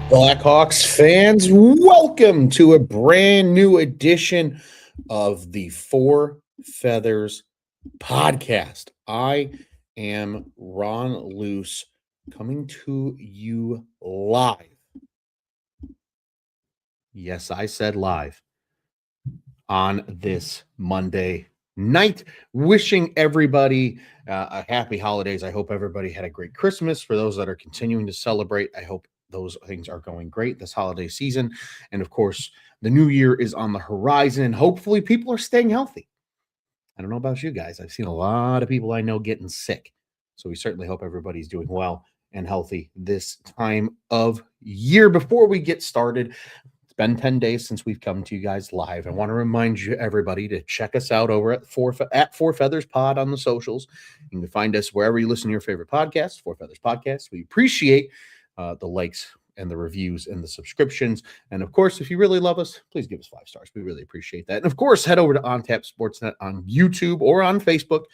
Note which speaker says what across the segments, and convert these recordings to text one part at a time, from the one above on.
Speaker 1: Blackhawks fans, welcome to a brand new edition of the Four Feathers podcast. I am Ron Luce coming to you live. Yes, I said live on this Monday night. Wishing everybody a happy holidays. I hope everybody had a great Christmas. For those that are continuing to celebrate, I hope those things are going great this holiday season. And of course, the new year is on the horizon. Hopefully, people are staying healthy. I don't know about you guys. I've seen a lot of people I know getting sick. So we certainly hope everybody's doing well and healthy this time of year. Before we get started, it's been 10 days since we've come to you guys live. I want to remind you, everybody, to check us out over at Four Feathers Pod on the socials. You can find us wherever you listen to your favorite podcasts, Four Feathers Podcast. We appreciate the likes and the reviews and the subscriptions. And of course, if you really love us, please give us 5 stars. We really appreciate that. And of course, head over to OnTap Sportsnet on YouTube or on Facebook.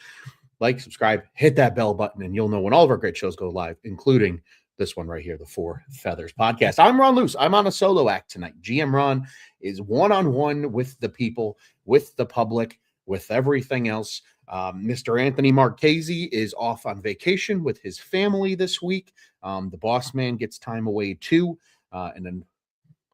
Speaker 1: Like, subscribe, hit that bell button, and you'll know when all of our great shows go live, including this one right here, the Four Feathers Podcast. I'm Ron Luce. I'm on a solo act tonight. GM Ron is one-on-one with the people, with the public, with everything else. Mr. Anthony Marchese is off on vacation with his family this week. The boss man gets time away too. And then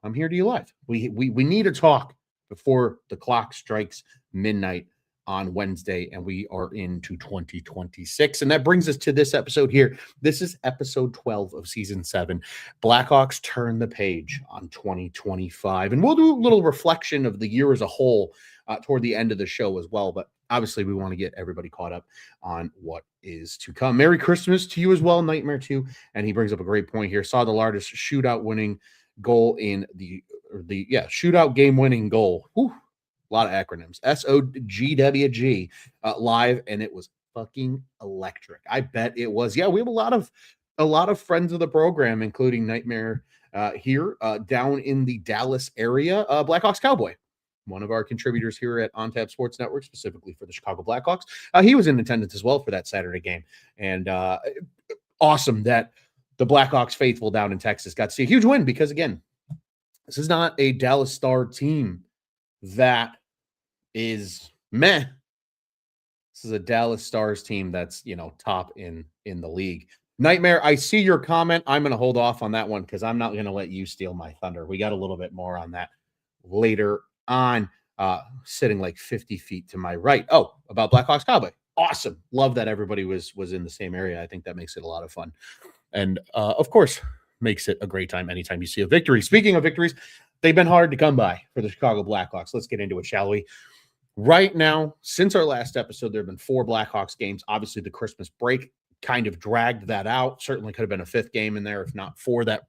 Speaker 1: I'm here to you live. We need to talk before the clock strikes midnight on Wednesday, and we are into 2026. And that brings us to this episode here. This is episode 12 of season 7. Blackhawks turn the page on 2025. And we'll do a little reflection of the year as a whole toward the end of the show as well. But obviously, we want to get everybody caught up on what is to come. Merry Christmas to you as well, Nightmare 2. And he brings up a great point here. Saw the largest shootout winning goal in the shootout game winning goal. Whew. A lot of acronyms. SOGWG live, and it was fucking electric. I bet it was. Yeah, we have a lot of friends of the program, including Nightmare here down in the Dallas area. Blackhawks Cowboy, one of our contributors here at OnTap Sports Network, specifically for the Chicago Blackhawks. He was in attendance as well for that Saturday game, and awesome that the Blackhawks faithful down in Texas got to see a huge win because, again, this is not a Dallas Star team that is meh. This is a Dallas Stars team that's, top in the league. Nightmare, I see your comment. I'm going to hold off on that one because I'm not going to let you steal my thunder. We got a little bit more on that later on, sitting like 50 feet to my right. Oh, about Blackhawks Cowboy. Awesome. Love that everybody was in the same area. I think that makes it a lot of fun. And, of course, makes it a great time anytime you see a victory. Speaking of victories, they've been hard to come by for the Chicago Blackhawks. Let's get into it, shall we? Right now, since our last episode, there have been 4 Blackhawks games. Obviously, the Christmas break kind of dragged that out. Certainly could have been a 5th game in there, if not for the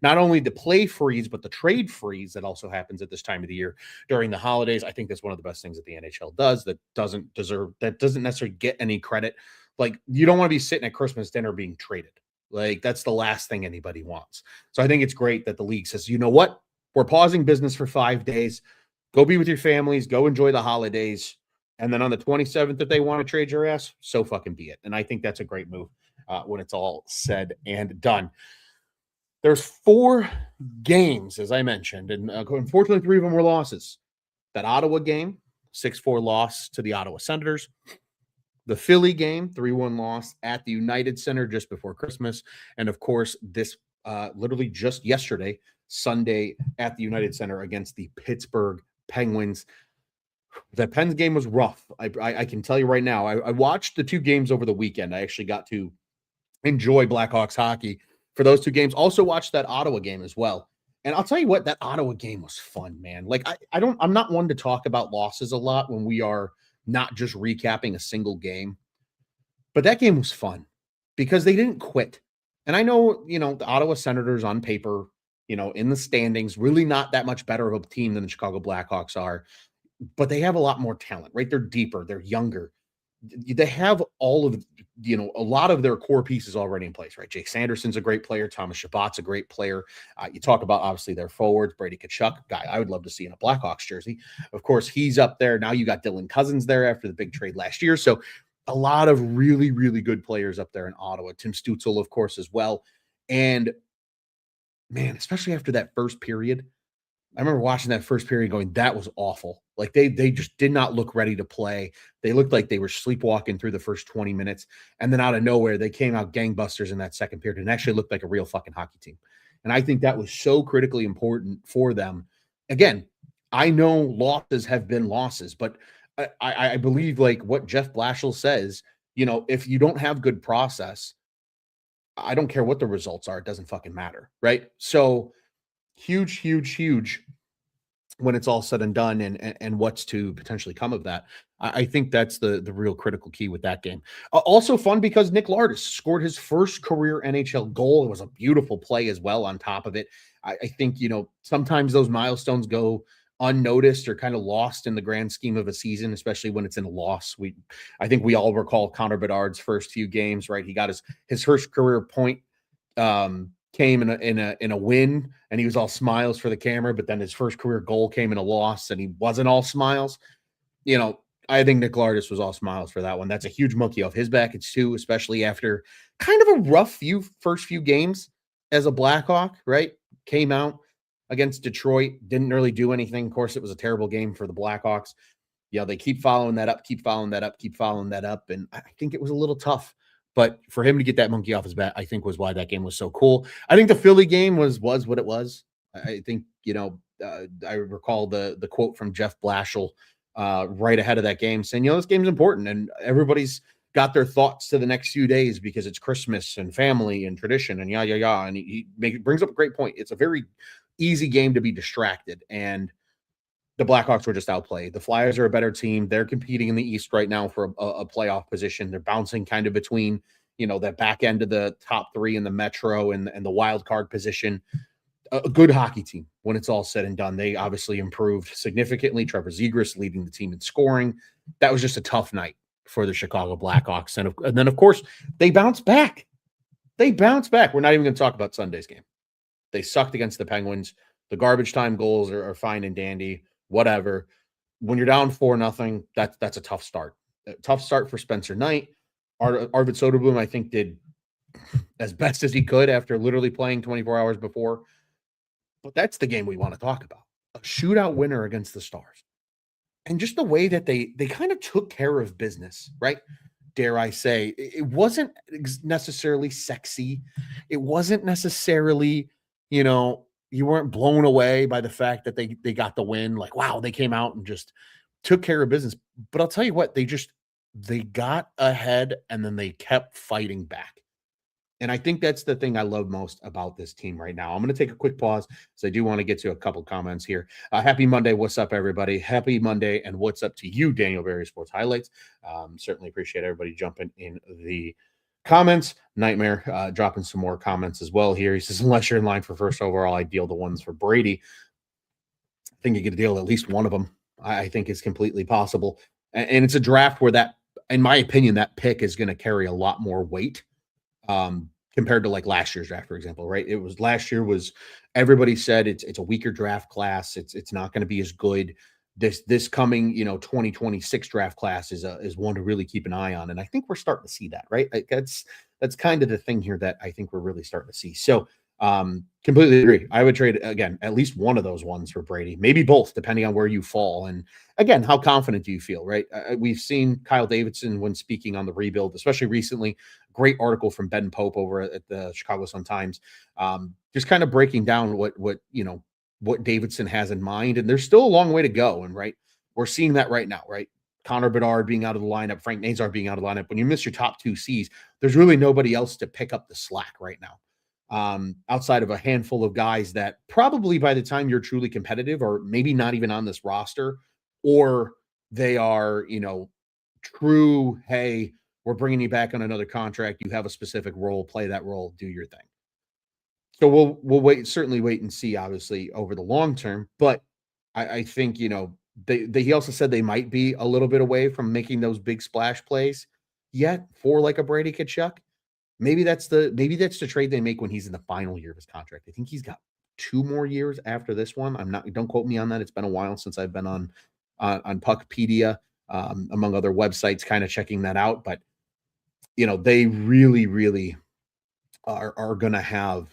Speaker 1: not only the play freeze, but the trade freeze that also happens at this time of the year during the holidays. I think that's one of the best things that the NHL does that doesn't necessarily get any credit. Like, you don't want to be sitting at Christmas dinner being traded. Like, that's the last thing anybody wants. So I think it's great that the league says, you know what? We're pausing business for 5 days. Go be with your families. Go enjoy the holidays. And then on the 27th, if they want to trade your ass, so fucking be it. And I think that's a great move when it's all said and done. There's 4 games, as I mentioned, and unfortunately 3 of them were losses. That Ottawa game, 6-4 loss to the Ottawa Senators. The Philly game, 3-1 loss at the United Center just before Christmas. And, of course, this literally just yesterday, Sunday at the United Center against the Pittsburgh Penguins. That Pens game was rough. I can tell you right now. I watched the 2 games over the weekend. I actually got to enjoy Blackhawks hockey for those 2 games. Also watched that Ottawa game as well. And I'll tell you what, that Ottawa game was fun, man. Like, I'm not one to talk about losses a lot when we are not just recapping a single game. But that game was fun because they didn't quit. And I know, the Ottawa Senators on paper, in the standings, really not that much better of a team than the Chicago Blackhawks are, but they have a lot more talent, right? They're deeper, they're younger. They have all of, a lot of their core pieces already in place, right? Jake Sanderson's a great player. Thomas Chabot's a great player. You talk about, obviously, their forwards, Brady Tkachuk, guy I would love to see in a Blackhawks jersey. Of course, he's up there. Now you got Dylan Cousins there after the big trade last year. So a lot of really, really good players up there in Ottawa. Tim Stützle, of course, as well. And man, especially after that first period. I remember watching that first period going, that was awful. Like they just did not look ready to play. They looked like they were sleepwalking through the first 20 minutes. And then out of nowhere, they came out gangbusters in that second period and actually looked like a real fucking hockey team. And I think that was so critically important for them. Again, I know losses have been losses, but I believe like what Jeff Blashill says, if you don't have good process, I don't care what the results are. It doesn't fucking matter. Right. So huge, huge, huge when it's all said and done and what's to potentially come of that. I think that's the real critical key with that game. Also fun because Nick Lardis scored his first career NHL goal. It was a beautiful play as well on top of it. I think, sometimes those milestones go unnoticed or kind of lost in the grand scheme of a season, especially when it's in a loss. I think we all recall Connor Bedard's first few games, right? He got his first career point came in a win, and he was all smiles for the camera, but then his first career goal came in a loss and he wasn't all smiles. I think Nick Lardis was all smiles for that one. That's a huge monkey off his back. It's too, especially after kind of a rough first few games as a Blackhawk, right? Came out against Detroit, didn't really do anything. Of course, it was a terrible game for the Blackhawks. They keep following that up, keep following that up, keep following that up. And I think it was a little tough. But for him to get that monkey off his back, I think was why that game was so cool. I think the Philly game was what it was. I think, I recall the quote from Jeff Blashill right ahead of that game saying, this game's important and everybody's got their thoughts to the next few days because it's Christmas and family and tradition and yeah. And he brings up a great point. It's a very easy game to be distracted. And the Blackhawks were just outplayed. The Flyers are a better team. They're competing in the East right now for a playoff position. They're bouncing kind of between, that back end of the top three in the Metro and the wild card position. A good hockey team when it's all said and done. They obviously improved significantly. Trevor Zegras leading the team in scoring. That was just a tough night for the Chicago Blackhawks. And then, of course, they bounced back. We're not even going to talk about Sunday's game. They sucked against the Penguins. The garbage time goals are fine and dandy. Whatever. When you're down 4-0, that's a tough start. A tough start for Spencer Knight. Arvid Soderblom, I think, did as best as he could after literally playing 24 hours before. But that's the game we want to talk about. A shootout winner against the Stars. And just the way that they kind of took care of business, right? Dare I say, it wasn't necessarily sexy. It wasn't necessarily, you weren't blown away by the fact that they got the win. Like, wow, they came out and just took care of business. But I'll tell you what, they got ahead and then they kept fighting back. And I think that's the thing I love most about this team right now. I'm going to take a quick pause because I do want to get to a couple comments here. Happy Monday. What's up, everybody? Happy Monday. And what's up to you, Daniel Berry Sports Highlights? Certainly appreciate everybody jumping in the comments. Nightmare dropping some more comments as well here. He says, unless you're in line for first overall, I deal the ones for Brady. I think you get a deal at least one of them. I think it's completely possible. And it's a draft where that, in my opinion, that pick is going to carry a lot more weight compared to like last year's draft, for example, right? It was last year was everybody said it's a weaker draft class. It's not going to be as good. This coming 2026 draft class is one to really keep an eye on, and I think we're starting to see that, right? That's kind of the thing here that I think we're really starting to see. So completely agree. I would trade again at least one of those ones for Brady, maybe both, depending on where you fall. And again, how confident do you feel, right? We've seen Kyle Davidson when speaking on the rebuild, especially recently. Great article from Ben Pope over at the Chicago Sun-Times, just kind of breaking down what Davidson has in mind. And there's still a long way to go. And right, we're seeing that right now, right? Connor Bedard being out of the lineup, Frank Nazar being out of the lineup. When you miss your top two Cs, there's really nobody else to pick up the slack right now. Outside of a handful of guys that probably by the time you're truly competitive or maybe not even on this roster, or they are, true, hey, we're bringing you back on another contract. You have a specific role, play that role, do your thing. So we'll certainly wait and see, obviously, over the long term. But I think, he also said they might be a little bit away from making those big splash plays yet for like a Brady Tkachuk. Maybe that's the trade they make when he's in the final year of his contract. I think he's got 2 more years after this one. Don't quote me on that. It's been a while since I've been on Puckpedia, among other websites, kind of checking that out. But they really, really are going to have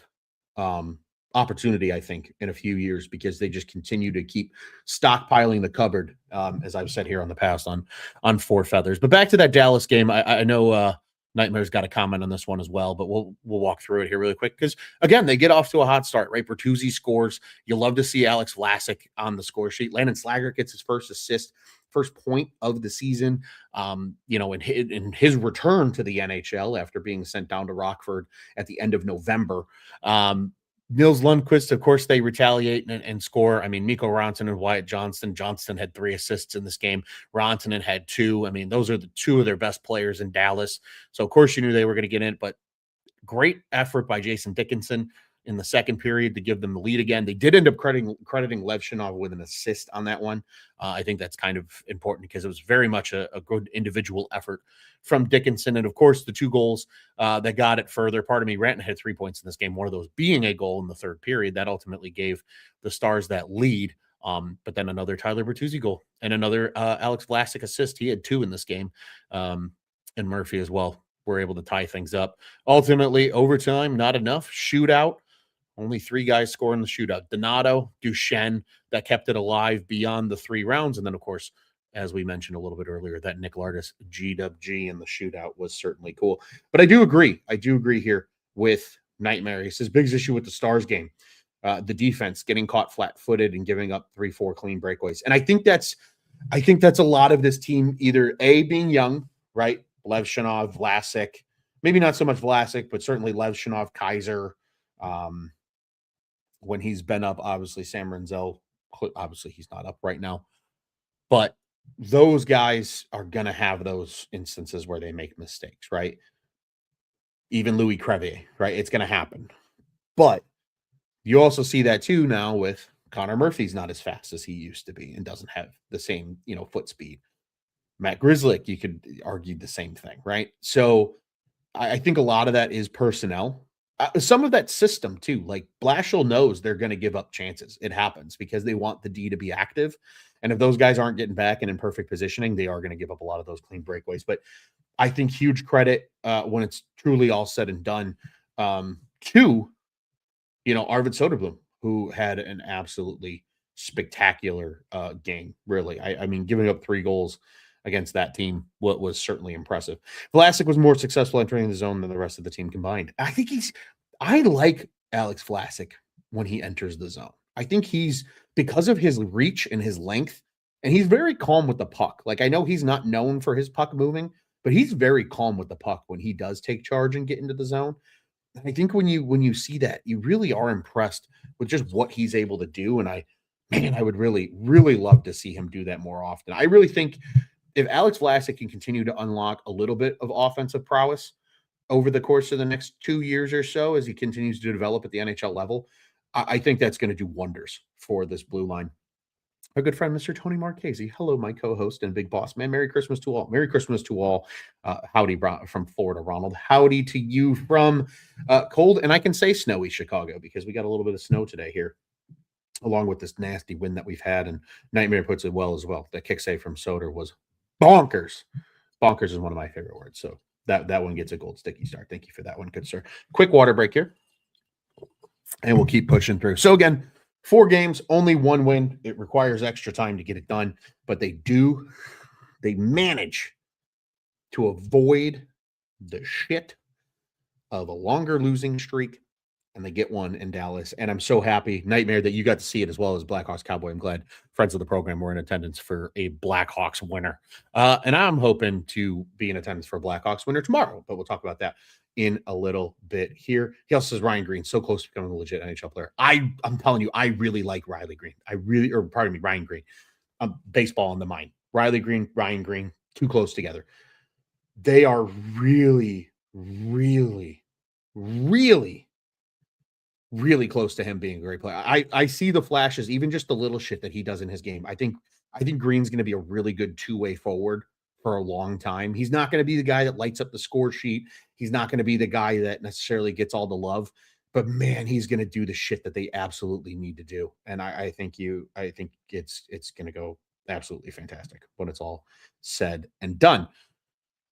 Speaker 1: opportunity, I think, in a few years because they just continue to keep stockpiling the cupboard, as I've said here on the past on Four Feathers. But back to that Dallas game, I know Nightmare's got a comment on this one as well, but we'll walk through it here really quick because again, they get off to a hot start, right? Bertuzzi scores. You love to see Alex Vlasic on the score sheet. Landon Slaggert gets his first assist, first point of the season. In his return to the NHL after being sent down to Rockford at the end of November. Nils Lundqvist, of course, they retaliate and score. I mean, Mikko Rantanen and Wyatt Johnston. Johnston had 3 assists in this game. Rantanen had 2. I mean, those are the 2 of their best players in Dallas. So, of course, you knew they were going to get in, but great effort by Jason Dickinson in the second period to give them the lead again. They did end up crediting Lev Shinov with an assist on that one. I think that's kind of important because it was very much a good individual effort from Dickinson. And, of course, the 2 goals that got it further. Pardon me, Rantanen had 3 points in this game, one of those being a goal in the third period. That ultimately gave the Stars that lead. But then another Tyler Bertuzzi goal and another Alex Vlasic assist. He had 2 in this game, and Murphy as well were able to tie things up. Ultimately, overtime, not enough. Shootout. Only 3 guys score in the shootout. Donato, Duchesne, that kept it alive beyond the 3 rounds. And then, of course, as we mentioned a little bit earlier, that Nick Lardis GWG in the shootout was certainly cool. But I do agree here with Nightmare. He says, biggest issue with the Stars game, the defense getting caught flat-footed and giving up 3-4 clean breakaways. And I think that's a lot of this team either A, being young, right? Lev Shinov, Vlasic, maybe not so much Vlasic, but certainly Lev Shinov, Kaiser, when he's been up, obviously Sam Renzel, obviously he's not up right now, but those guys are going to have those instances where they make mistakes, right? Even Louis Crevier, right? It's going to happen. But you also see that too now with Connor Murphy's not as fast as he used to be and doesn't have the same, foot speed. Matt Grzelcyk, you could argue the same thing, right? So I think a lot of that is personnel. Some of that system too, like Blashill knows they're going to give up chances. It happens because they want the D to be active. And if those guys aren't getting back and in perfect positioning, they are going to give up a lot of those clean breakaways. But I think huge credit when it's truly all said and done to, Arvid Soderblom, who had an absolutely spectacular game, really. I mean, giving up 3 goals against that team was certainly impressive. Vlasic was more successful entering the zone than the rest of the team combined. I like Alex Vlasic when he enters the zone. I think because of his reach and his length, and he's very calm with the puck. Like, I know he's not known for his puck moving, but he's very calm with the puck when he does take charge and get into the zone. And I think when you see that, you really are impressed with just what he's able to do. And I would really, really love to see him do that more often. I really think if Alex Vlasic can continue to unlock a little bit of offensive prowess over the course of the next 2 years or so, as he continues to develop at the NHL level, I think that's going to do wonders for this blue line. Our good friend, Mr. Tony Marchese. Hello, my co-host and big boss man. Merry Christmas to all. Merry Christmas to all. Howdy from Florida, Ronald. Howdy to you from cold, and I can say snowy Chicago because we got a little bit of snow today here, along with this nasty wind that we've had. And Nightmare puts it well as well. That kick save from Soder was bonkers. Bonkers is one of my favorite words. So that one gets a gold sticky star. Thank you for that one, good sir. Quick water break here, and we'll keep pushing through. So again, 4 games, only 1 win. It requires extra time to get it done, but they manage to avoid the shit of a longer losing streak, and they get one in Dallas. And I'm so happy, Nightmare, that you got to see it as well as Blackhawks Cowboy. I'm glad friends of the program were in attendance for a Blackhawks winner. And I'm hoping to be in attendance for a Blackhawks winner tomorrow, but we'll talk about that in a little bit here. He also says Ryan Green, so close to becoming a legit NHL player. I'm telling you, I really like Ryan Green. Baseball in the mind. Riley Green, Ryan Green, too close together. They are really, really, really, really close to him being a great player. I see the flashes, even just the little shit that he does in his game. I think Green's going to be a really good 2-way forward for a long time. He's not going to be the guy that lights up the score sheet. He's not going to be the guy that necessarily gets all the love, but man, he's going to do the shit that they absolutely need to do. And I think it's going to go absolutely fantastic when it's all said and done.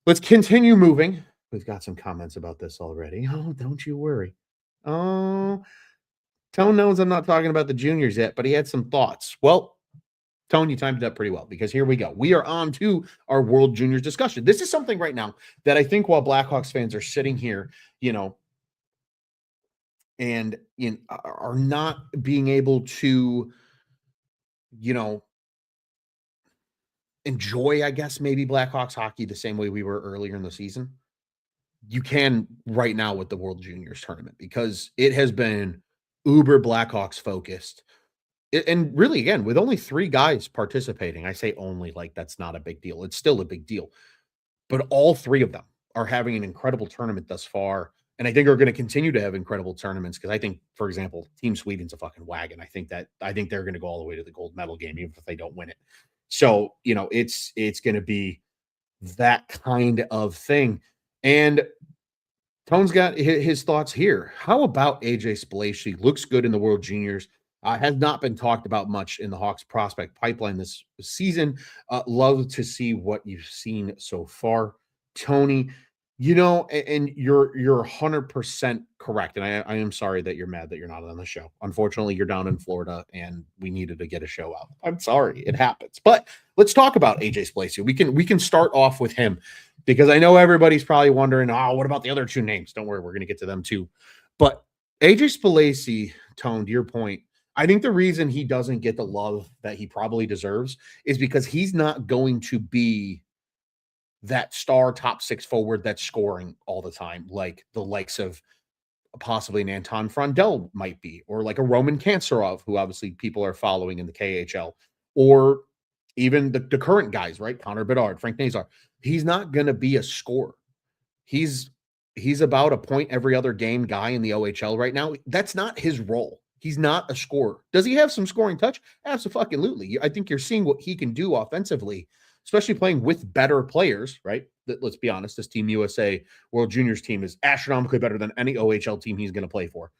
Speaker 1: Let's continue moving. We've got some comments about this already. Oh, don't you worry. Oh, Tone knows I'm not talking about the juniors yet, but he had some thoughts. Well, Tone, you timed it up pretty well because here we go. We are on to our World Juniors discussion. This is something right now that I think while Blackhawks fans are sitting here, and are not being able to, you know, enjoy, I guess, maybe Blackhawks hockey the same way we were earlier in the season. You can right now with the World Juniors tournament because it has been uber Blackhawks focused. And really, again, with only 3 guys participating, I say only like that's not a big deal. It's still a big deal. But all 3 of them are having an incredible tournament thus far. And I think are going to continue to have incredible tournaments because I think, for example, Team Sweden's a fucking wagon. I think they're going to go all the way to the gold medal game, even if they don't win it. So, it's going to be that kind of thing. And Tone's got his thoughts here. How about AJ Spalaci? Looks good in the World Juniors. Has not been talked about much in the Hawks prospect pipeline this season. Love to see what you've seen so far, Tony. And you're 100% correct. And I am sorry that you're mad that you're not on the show. Unfortunately, you're down in Florida, and we needed to get a show out. I'm sorry, it happens. But let's talk about AJ Spalaci. We can start off with him because I know everybody's probably wondering, what about the other 2 names? Don't worry, we're going to get to them too. But AJ Spalaci, Tone, to your point, I think the reason he doesn't get the love that he probably deserves is because he's not going to be that star top 6 forward that's scoring all the time, like the likes of possibly an Anton Frondell might be, or like a Roman Kanserov, who obviously people are following in the KHL, or even the current guys, right? Connor Bedard, Frank Nazar. He's not going to be a scorer. He's about a point every other game guy in the OHL right now. That's not his role. He's not a scorer. Does he have some scoring touch? Absolutely. I think you're seeing what he can do offensively, especially playing with better players, right? Let's be honest, this Team USA World Juniors team is astronomically better than any OHL team he's going to play for.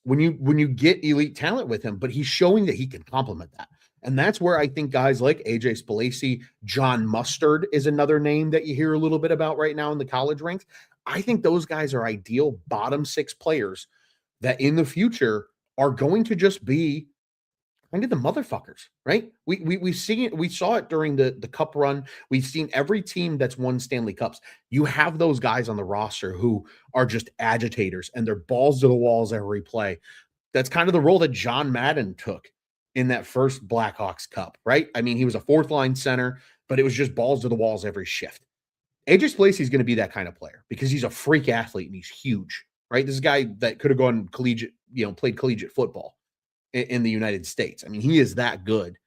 Speaker 1: When you get elite talent with him, but he's showing that he can complement that. And that's where I think guys like AJ Spalaci, John Mustard is another name that you hear a little bit about right now in the college ranks. I think those guys are ideal bottom 6 players that in the future are going to just be kind of the motherfuckers, right? We've seen it. We saw it during the cup run. We've seen every team that's won Stanley Cups. You have those guys on the roster who are just agitators and they're balls to the walls every play. That's kind of the role that John Madden took in that first Blackhawks Cup, right? I mean, he was a 4th line center, but it was just balls to the walls every shift. AJ Spalaci is going to be that kind of player because he's a freak athlete and he's huge, right? This is a guy that could have gone collegiate, played collegiate football in the United States. I mean, he is that good.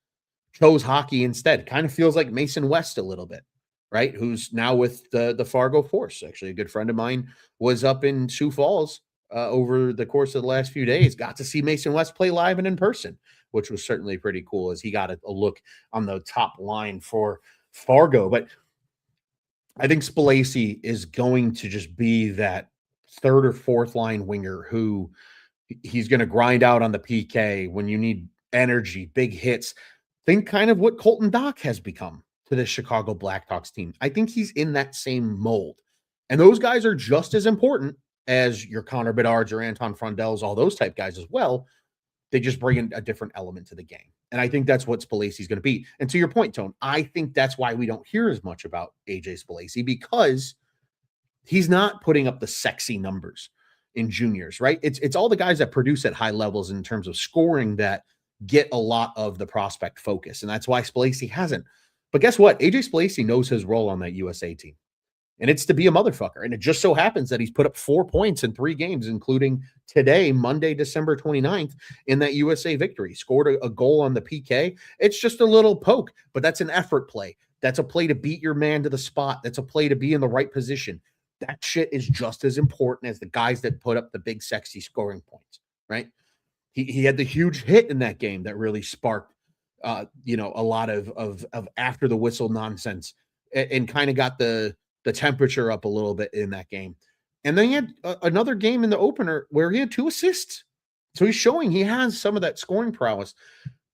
Speaker 1: Chose hockey instead. Kind of feels like Mason West a little bit, right? Who's now with the Fargo Force. Actually, a good friend of mine was up in Sioux Falls over the course of the last few days. Got to see Mason West play live and in person, which was certainly pretty cool as he got a look on the top line for Fargo. But I think Spalaci is going to just be that 3rd or 4th line winger who he's going to grind out on the PK when you need energy, big hits. Think kind of what Colton Dock has become to the Chicago Blackhawks team. I think he's in that same mold. And those guys are just as important as your Connor Bedards or Anton Frondells, all those type guys as well. They just bring in a different element to the game. And I think that's what Spalaci's going to be. And to your point, Tone, I think that's why we don't hear as much about AJ Spalaci because he's not putting up the sexy numbers in juniors, right? It's all the guys that produce at high levels in terms of scoring that get a lot of the prospect focus. And that's why Spalaci hasn't. But guess what? AJ Spalaci knows his role on that USA team. And it's to be a motherfucker. And it just so happens that he's put up 4 points in 3 games, including today, Monday, December 29th, in that USA victory. Scored a goal on the PK. It's just a little poke, but that's an effort play. That's a play to beat your man to the spot. That's a play to be in the right position. That shit is just as important as the guys that put up the big, sexy scoring points, right? He had the huge hit in that game that really sparked, a lot of after the whistle nonsense and kind of got the temperature up a little bit in that game. And then he had another game in the opener where he had 2 assists. So he's showing he has some of that scoring prowess.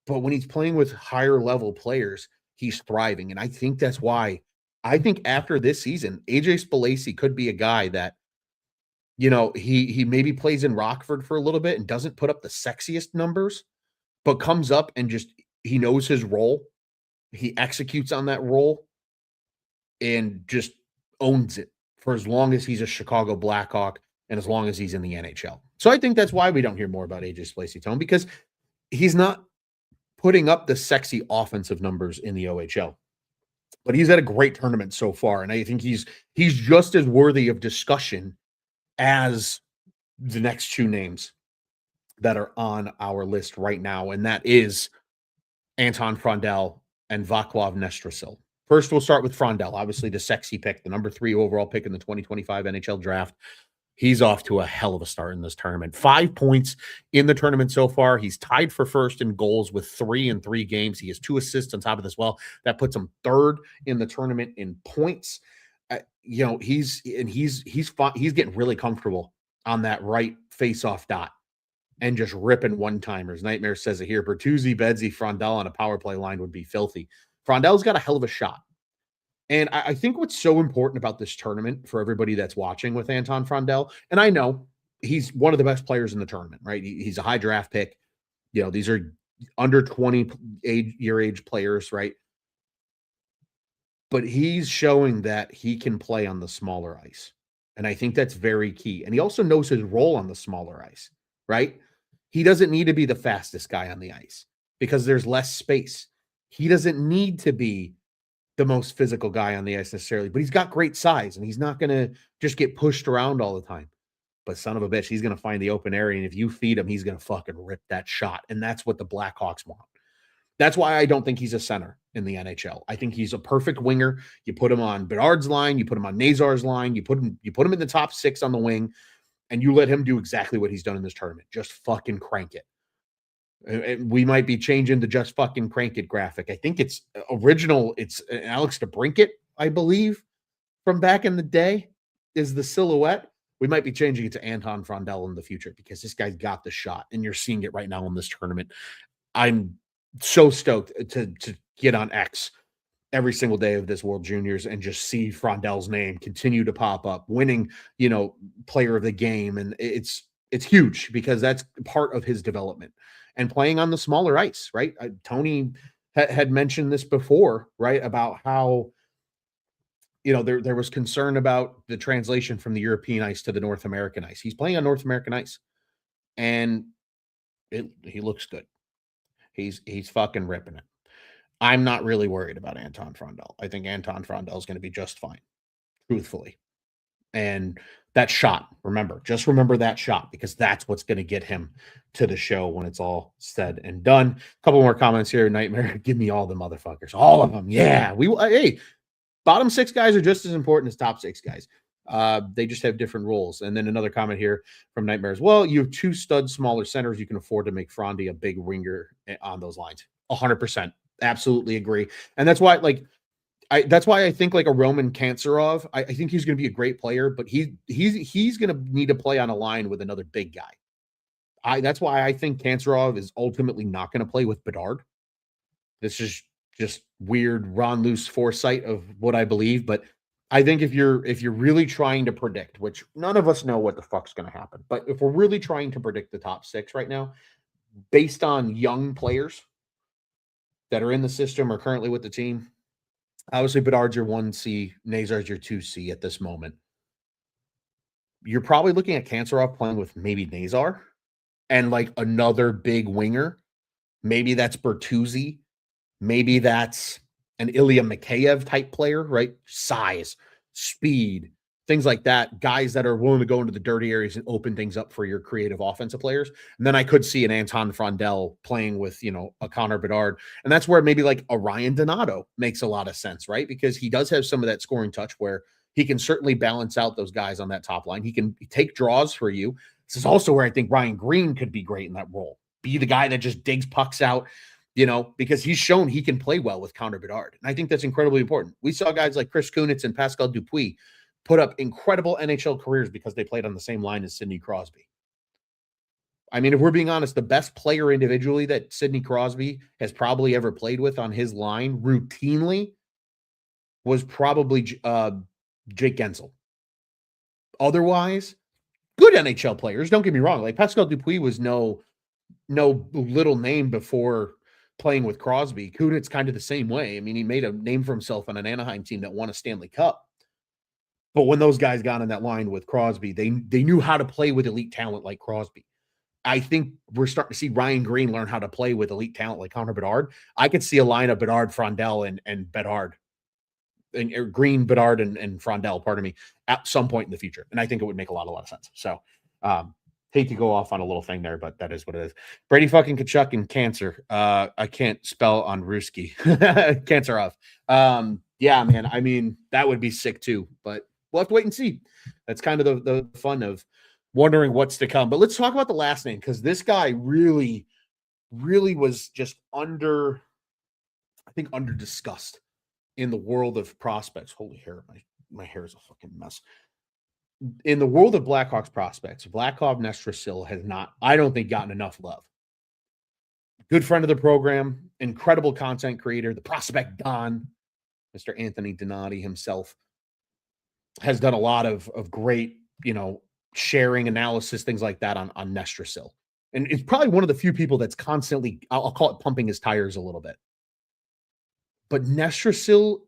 Speaker 1: But when he's playing with higher level players, he's thriving. And I think that's why I think after this season, AJ Spalaci could be a guy that, he maybe plays in Rockford for a little bit and doesn't put up the sexiest numbers, but comes up and just he knows his role. He executes on that role and just owns it for as long as he's a Chicago Blackhawk and as long as he's in the NHL. So I think that's why we don't hear more about AJ Splacey-Tone, because he's not putting up the sexy offensive numbers in the OHL. But he's had a great tournament so far, and I think he's just as worthy of discussion as the next two names that are on our list right now, and that is Anton Frondell and Vaclav Nestrasil. First, we'll start with Frondell, obviously the sexy pick, the number 3 overall pick in the 2025 NHL draft. He's off to a hell of a start in this tournament. 5 points in the tournament so far. He's tied for first in goals with 3 in 3 games. He has 2 assists on top of this. Well, that puts him third in the tournament in points. He's getting really comfortable on that right face-off dot and just ripping one-timers. Nightmare says it here. Bertuzzi, Bedsy, Frondell on a power play line would be filthy. Frondell's got a hell of a shot. And I think what's so important about this tournament for everybody that's watching with Anton Frondell, and I know he's one of the best players in the tournament, right? He's a high draft pick. These are under 20 year age players, right? But he's showing that he can play on the smaller ice. And I think that's very key. And he also knows his role on the smaller ice, right? He doesn't need to be the fastest guy on the ice because there's less space. He doesn't need to be the most physical guy on the ice necessarily, but he's got great size and he's not going to just get pushed around all the time. But son of a bitch, he's going to find the open area. And if you feed him, he's going to fucking rip that shot. And that's what the Blackhawks want. That's why I don't think he's a center in the NHL. I think he's a perfect winger. You put him on Bedard's line, you put him on Nazar's line, you put him in the top 6 on the wing, and you let him do exactly what he's done in this tournament. Just fucking crank it. We might be changing the just fucking crank it graphic. I think it's original. It's Alex DeBrincat, I believe, from back in the day is the silhouette. We might be changing it to Anton Frondell in the future because this guy's got the shot, and you're seeing it right now in this tournament. I'm so stoked to get on X every single day of this World Juniors and just see Frondell's name continue to pop up, winning, player of the game. And it's huge because that's part of his development and playing on the smaller ice, right? Tony had mentioned this before, right? About how, there was concern about the translation from the European ice to the North American ice. He's playing on North American ice and he looks good. He's fucking ripping it. I'm not really worried about Anton Frondell. I think Anton Frondell is going to be just fine, truthfully. And that shot, remember that shot because that's what's going to get him to the show when it's all said and done. A couple more comments here. Nightmare, give me all the motherfuckers, all of them. Yeah, hey, bottom 6 guys are just as important as top 6 guys. They just have different roles. And then another comment here from Nightmare as well. You have 2 stud smaller centers. You can afford to make Frondy a big winger on those lines. 100%. Absolutely agree. And that's why, that's why I think like a Roman Kantsarov, I think he's going to be a great player, but he's going to need to play on a line with another big guy. That's why I think Kantsarov is ultimately not going to play with Bedard. This is just weird Ron Luce foresight of what I believe, but I think if you're really trying to predict, which none of us know what the fuck's going to happen, but if we're really trying to predict the top 6 right now, based on young players that are in the system or currently with the team, obviously Bedard's your 1C, Nazar's your 2C at this moment. You're probably looking at Kantsarov playing with maybe Nazar and like another big winger. Maybe that's Bertuzzi. Maybe that's an Ilya Mikheyev type player, right? Size, speed, things like that. Guys that are willing to go into the dirty areas and open things up for your creative offensive players. And then I could see an Anton Frondell playing with, a Connor Bedard. And that's where maybe like a Ryan Donato makes a lot of sense, right? Because he does have some of that scoring touch where he can certainly balance out those guys on that top line. He can take draws for you. This is also where I think Ryan Green could be great in that role. Be the guy that just digs pucks out, because he's shown he can play well with Connor Bedard. And I think that's incredibly important. We saw guys like Chris Kunitz and Pascal Dupuis put up incredible NHL careers because they played on the same line as Sidney Crosby. I mean, if we're being honest, the best player individually that Sidney Crosby has probably ever played with on his line routinely was probably Jake Gensel. Otherwise, good NHL players. Don't get me wrong. Like Pascal Dupuis was no little name before playing with Crosby. Kunitz kind of the same way. I mean, he made a name for himself on an Anaheim team that won a Stanley Cup. But when those guys got in that line with Crosby, they knew how to play with elite talent like Crosby. I think we're starting to see Ryan Green learn how to play with elite talent like Connor Bedard. I could see a line of Bedard, Frondell, and Bedard, and Green, Bedard, and Frondell, pardon me, at some point in the future. And I think it would make a lot of sense. So, hate to go off on a little thing there, but that is what it is. Brady fucking Kachuk and cancer. I can't spell on Ruski. Cancerov. Yeah, man. I mean, that would be sick too, but we'll have to wait and see. That's kind of the fun of wondering what's to come. But let's talk about the last name, because this guy really, really was just under discussed in the world of prospects. Holy hair, my hair is a fucking mess. In the world of Blackhawks prospects, Vlatko Nestrasil has not, I don't think, gotten enough love. Good friend of the program, incredible content creator, the prospect Don, Mr. Anthony Donati himself, has done a lot of great, sharing, analysis, things like that on Nestrasil. And it's probably one of the few people that's constantly, I'll call it pumping his tires a little bit. But Nestrasil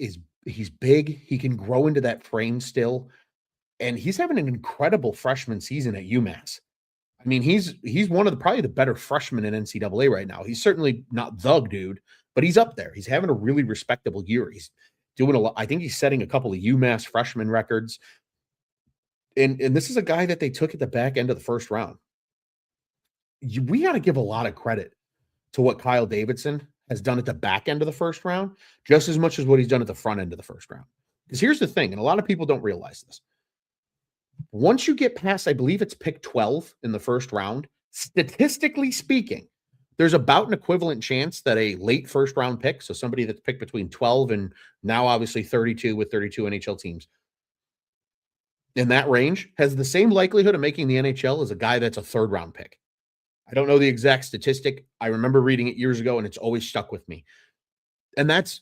Speaker 1: he's big. He can grow into that frame still. And he's having an incredible freshman season at UMass. I mean, he's one of probably the better freshmen in NCAA right now. He's certainly not the dude, but he's up there. He's having a really respectable year. He's doing a lot. I think he's setting a couple of UMass freshman records. And this is a guy that they took at the back end of the first round. We got to give a lot of credit to what Kyle Davidson has done at the back end of the first round, just as much as what he's done at the front end of the first round. Because here's the thing, and a lot of people don't realize this. Once you get past, I believe it's pick 12 in the first round, statistically speaking, there's about an equivalent chance that a late first round pick, so somebody that's picked between 12 and now obviously 32 with 32 NHL teams, in that range, has the same likelihood of making the NHL as a guy that's a third round pick. I don't know the exact statistic. I remember reading it years ago, and it's always stuck with me. And that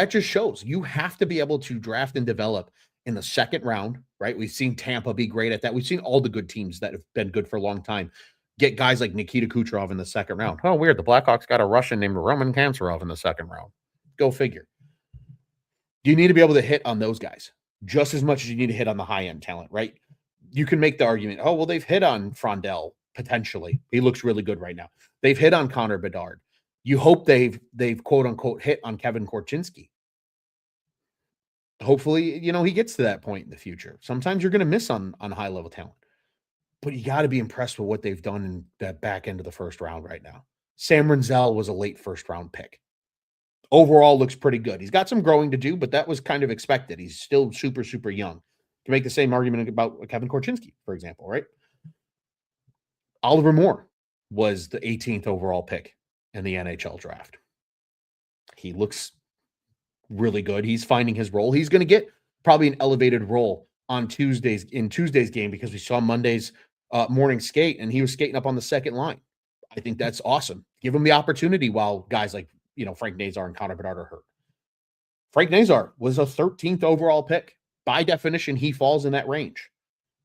Speaker 1: just shows you have to be able to draft and develop in the second round, right? We've seen Tampa be great at that. We've seen all the good teams that have been good for a long time get guys like Nikita Kucherov in the second round. Oh, weird. The Blackhawks got a Russian named Roman Kanserov in the second round. Go figure. You need to be able to hit on those guys just as much as you need to hit on the high-end talent, right? You can make the argument, oh, well, they've hit on Frondell, potentially. He looks really good right now. They've hit on Connor Bedard. You hope they've quote-unquote hit on Kevin Korchinski. Hopefully, he gets to that point in the future. Sometimes you're going to miss on high-level talent. But you got to be impressed with what they've done in that back end of the first round right now. Sam Renzel was a late first-round pick. Overall, looks pretty good. He's got some growing to do, but that was kind of expected. He's still super, super young. To make the same argument about Kevin Korchinski, for example, right? Oliver Moore was the 18th overall pick in the NHL draft. He looks really good. He's finding his role. He's going to get probably an elevated role on Tuesday's game, because we saw Monday's morning skate and he was skating up on the second line. I think that's awesome. Give him the opportunity while guys like, Frank Nazar and Connor Bedard are hurt. Frank Nazar was a 13th overall pick. By definition, he falls in that range.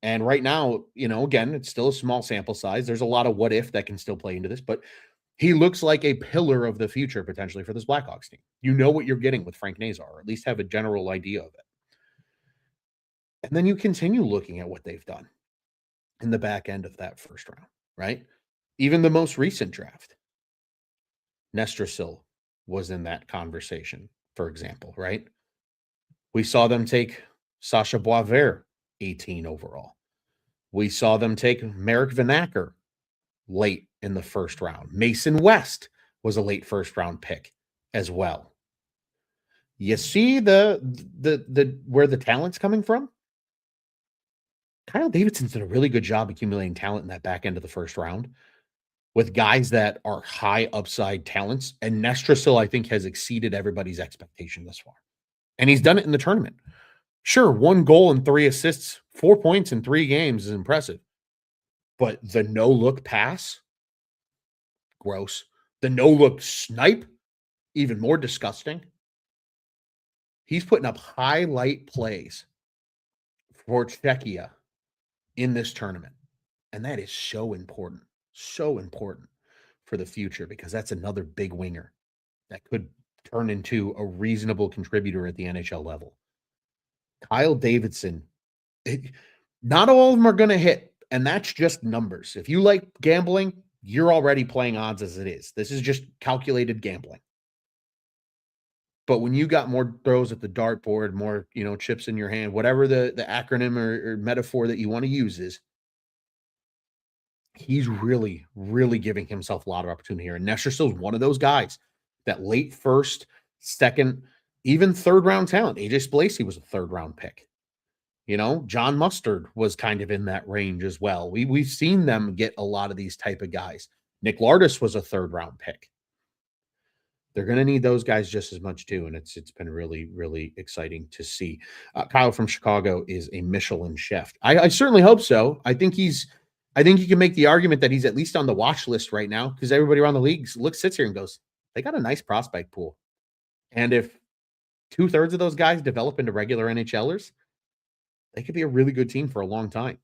Speaker 1: And right now, again, it's still a small sample size. There's a lot of what if that can still play into this, but he looks like a pillar of the future potentially for this Blackhawks team. You know what you're getting with Frank Nazar, or at least have a general idea of it. And then you continue looking at what they've done in the back end of that first round, right? Even the most recent draft, Nestrasil was in that conversation, for example, right? We saw them take Sasha Boisvert, 18 overall. We saw them take Marek Vanacker late in the first round. Mason West was a late first round pick as well. You see the where the talent's coming from? Kyle Davidson's done a really good job accumulating talent in that back end of the first round with guys that are high upside talents. And Nestrasil, I think, has exceeded everybody's expectation thus far. And he's done it in the tournament. Sure, 1 goal and 3 assists, 4 points in 3 games is impressive. But the no-look pass, gross. The no-look snipe, even more disgusting. He's putting up highlight plays for Czechia in this tournament. And that is so important for the future because that's another big winger that could turn into a reasonable contributor at the NHL level. Kyle Davidson, it, not all of them are going to hit, and that's just numbers. If you like gambling, you're already playing odds as it is. This is just calculated gambling. But when you got more throws at the dartboard, more chips in your hand, whatever the acronym or metaphor that you want to use is, he's really, really giving himself a lot of opportunity here. And Nesterstill's one of those guys that late first, second, even third round talent. AJ Spilacci was a third round pick. John Mustard was kind of in that range as well. We've seen them get a lot of these type of guys. Nick Lardis was a third round pick. They're going to need those guys just as much too, and it's been really, really exciting to see. Kyle from Chicago is a Michelin chef. I certainly hope so. I think you can make the argument that he's at least on the watch list right now because everybody around the league sits here and goes, they got a nice prospect pool, and if 2/3 of those guys develop into regular NHLers, they could be a really good team for a long time,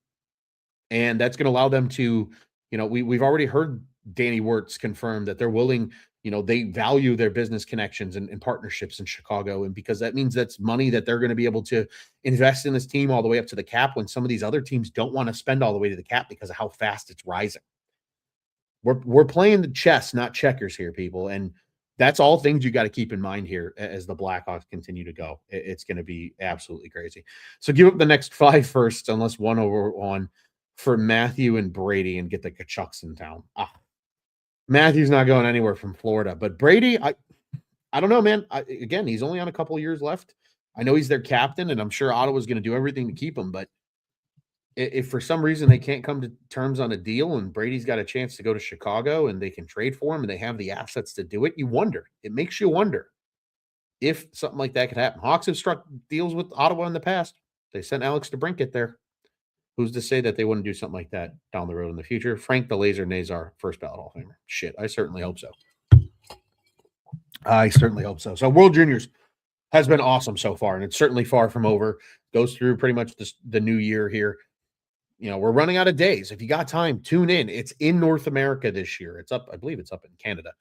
Speaker 1: and that's going to allow them to, we've already heard Danny Wirtz confirm that they're willing. They value their business connections and partnerships in Chicago. And because that means that's money that they're going to be able to invest in this team all the way up to the cap when some of these other teams don't want to spend all the way to the cap because of how fast it's rising. We're playing the chess, not checkers here, people. And that's all things you got to keep in mind here as the Blackhawks continue to go. It's going to be absolutely crazy. So give up the next 5 first, unless 1/1 for Matthew and Brady and get the Kachucks in town. Matthew's not going anywhere from Florida, but Brady, I don't know, man. Again, he's only on a couple of years left. I know he's their captain, and I'm sure Ottawa's going to do everything to keep him. But if for some reason they can't come to terms on a deal, and Brady's got a chance to go to Chicago, and they can trade for him, and they have the assets to do it, you wonder. It makes you wonder if something like that could happen. Hawks have struck deals with Ottawa in the past. They sent Alex DeBrincat there. Who's to say that they wouldn't do something like that down the road in the future? Frank the Laser Nazar, first ballot Hall of Famer. Shit, I certainly hope so. I certainly hope so. So World Juniors has been awesome so far, and it's certainly far from over. Goes through pretty much the new year here. We're running out of days. If you got time, tune in. It's in North America this year. It's up, I believe it's up in Canada.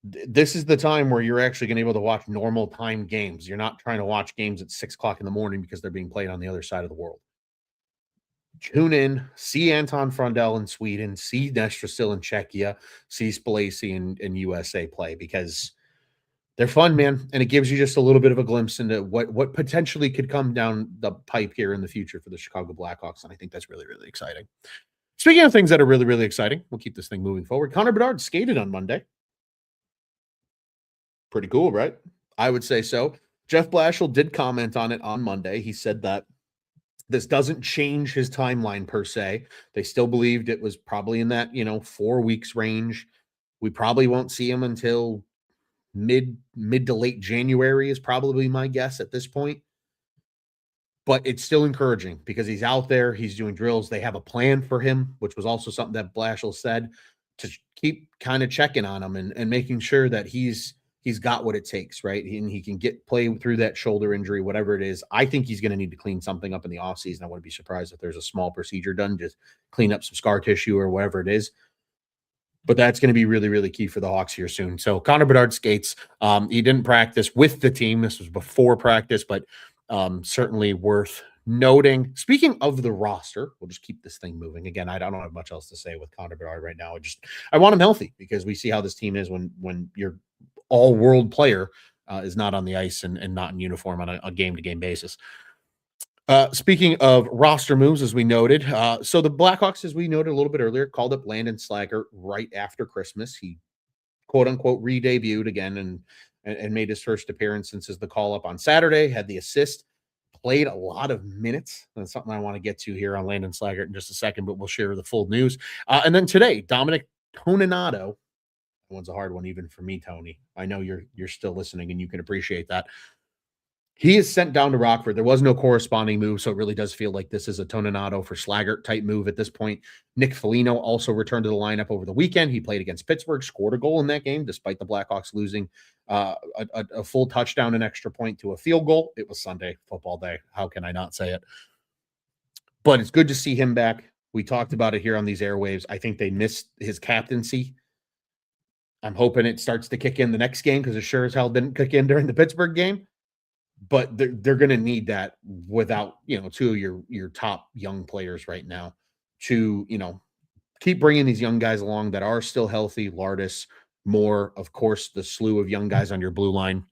Speaker 1: This is the time where you're actually going to be able to watch normal time games. You're not trying to watch games at 6:00 in the morning because they're being played on the other side of the world. Tune in, see Anton Frondell in Sweden, see Nestrasil in Czechia, see Spilacci in USA play because they're fun, man. And it gives you just a little bit of a glimpse into what potentially could come down the pipe here in the future for the Chicago Blackhawks. And I think that's really, really exciting. Speaking of things that are really, really exciting, we'll keep this thing moving forward. Connor Bedard skated on Monday. Pretty cool, right? I would say so. Jeff Blashill did comment on it on Monday. He said that this doesn't change his timeline per se. They still believed it was probably in that, 4 weeks range. We probably won't see him until mid to late January is probably my guess at this point. But it's still encouraging because he's out there, he's doing drills. They have a plan for him, which was also something that Blashill said, to keep kind of checking on him and making sure that he's got what it takes, right? And he can play through that shoulder injury, whatever it is. I think he's going to need to clean something up in the offseason. I wouldn't be surprised if there's a small procedure done, just clean up some scar tissue or whatever it is. But that's going to be really, really key for the Hawks here soon. So Connor Bedard skates. He didn't practice with the team. This was before practice, but certainly worth noting. Speaking of the roster, we'll just keep this thing moving. Again, I don't have much else to say with Connor Bedard right now. I want him healthy because we see how this team is when you're all-world player is not on the ice and not in uniform on a game-to-game basis. Speaking of roster moves, as we noted, so the Blackhawks, as we noted a little bit earlier, called up Landon Slaggert right after Christmas. He, quote-unquote, re-debuted again and made his first appearance since the call-up on Saturday, had the assist, played a lot of minutes. That's something I want to get to here on Landon Slaggert in just a second, but we'll share the full news. And then today, Dominic Toninato. That one's a hard one, even for me, Tony. I know you're still listening, and you can appreciate that. He is sent down to Rockford. There was no corresponding move, so it really does feel like this is a Toninato for Slaggert type move at this point. Nick Foligno also returned to the lineup over the weekend. He played against Pittsburgh, scored a goal in that game, despite the Blackhawks losing a full touchdown, an extra point to a field goal. It was Sunday football day. How can I not say it? But it's good to see him back. We talked about it here on these airwaves. I think they missed his captaincy. I'm hoping it starts to kick in the next game because it sure as hell didn't kick in during the Pittsburgh game. But they're going to need that without, two of your top young players right now to, keep bringing these young guys along that are still healthy. Lardis, Moore, of course, the slew of young guys on your blue line.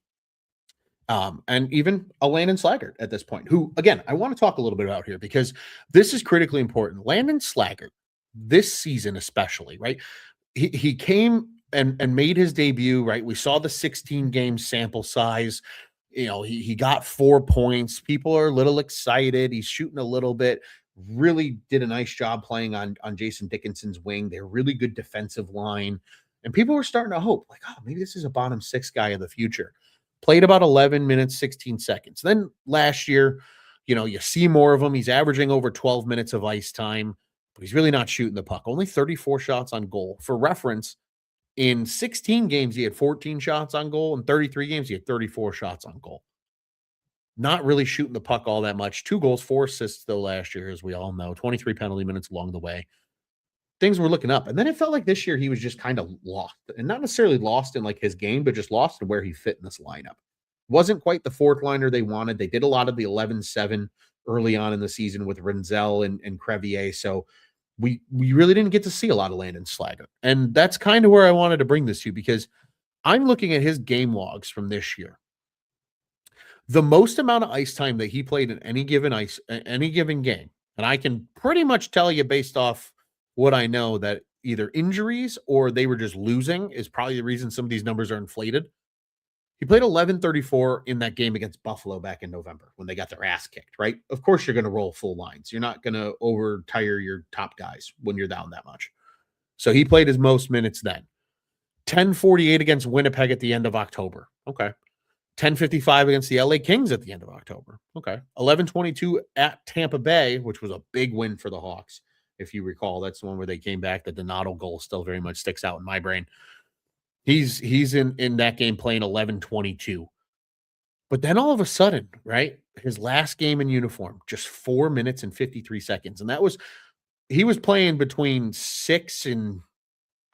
Speaker 1: And even a Landon Slaggert at this point, who, again, I want to talk a little bit about here because this is critically important. Landon Slaggert, this season especially, right? He came and made his debut, right? We saw the 16 game sample size. He got 4 points. People are a little excited. He's shooting a little bit. Really did a nice job playing on Jason Dickinson's wing. They're really good defensive line. And people were starting to hope, like, oh, maybe this is a bottom 6 guy of the future. Played about 11 minutes, 16 seconds. Then last year, you see more of him. He's averaging over 12 minutes of ice time, but he's really not shooting the puck. Only 34 shots on goal. For reference, in 16 games, he had 14 shots on goal. In 33 games, he had 34 shots on goal. Not really shooting the puck all that much. 2 goals, 4 assists, though, last year, as we all know. 23 penalty minutes along the way. Things were looking up. And then it felt like this year he was just kind of lost. And not necessarily lost in like his game, but just lost in where he fit in this lineup. Wasn't quite the fourth liner they wanted. They did a lot of the 11-7 early on in the season with Renzel and Crevier. So we really didn't get to see a lot of Landon Slaggert. And that's kind of where I wanted to bring this to, because I'm looking at his game logs from this year. The most amount of ice time that he played in any given game, and I can pretty much tell you based off what I know that either injuries or they were just losing is probably the reason some of these numbers are inflated. He played 11:34 in that game against Buffalo back in November when they got their ass kicked, right? Of course, you're going to roll full lines. You're not going to overtire your top guys when you're down that much. So he played his most minutes then. 10:48 against Winnipeg at the end of October. Okay. 10:55 against the LA Kings at the end of October. Okay. 11:22 at Tampa Bay, which was a big win for the Hawks. If you recall, that's the one where they came back. The Donato goal still very much sticks out in my brain. He's in that game playing 11:22. But then all of a sudden, right, his last game in uniform, just 4 minutes and 53 seconds. And he was playing between 6 and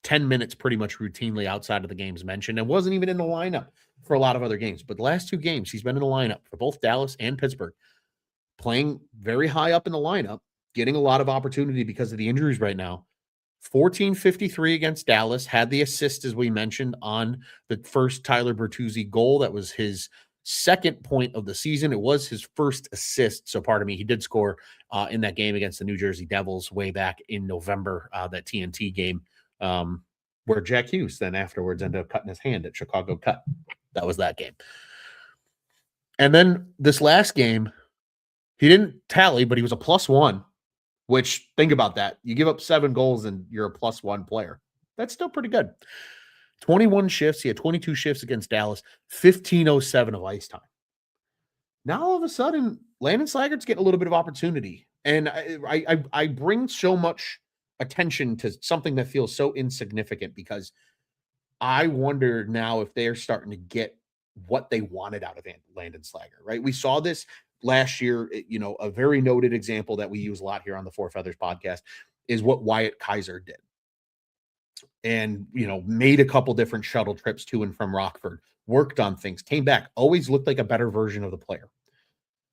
Speaker 1: 10 minutes pretty much routinely outside of the games mentioned, and wasn't even in the lineup for a lot of other games. But the last 2 games, he's been in the lineup for both Dallas and Pittsburgh, playing very high up in the lineup, getting a lot of opportunity because of the injuries right now. 14:53 against Dallas, had the assist, as we mentioned, on the first Tyler Bertuzzi goal. That was his second point of the season. It was his first assist. So, pardon me, he did score in that game against the New Jersey Devils way back in November, that TNT game, where Jack Hughes then afterwards ended up cutting his hand at Chicago Cut. That was that game. And then this last game, he didn't tally, but he was a +1. Which, think about that. You give up 7 goals and you're a +1 player. That's still pretty good. 21 shifts. He had 22 shifts against Dallas, 15:07 of ice time. Now, all of a sudden, Landon Slaggert's getting a little bit of opportunity. And I bring so much attention to something that feels so insignificant because I wonder now if they're starting to get what they wanted out of Landon Slaggert, right? We saw this last year. A very noted example that we use a lot here on the Four Feathers podcast is what Wyatt Kaiser did. And, made a couple different shuttle trips to and from Rockford, worked on things, came back, always looked like a better version of the player.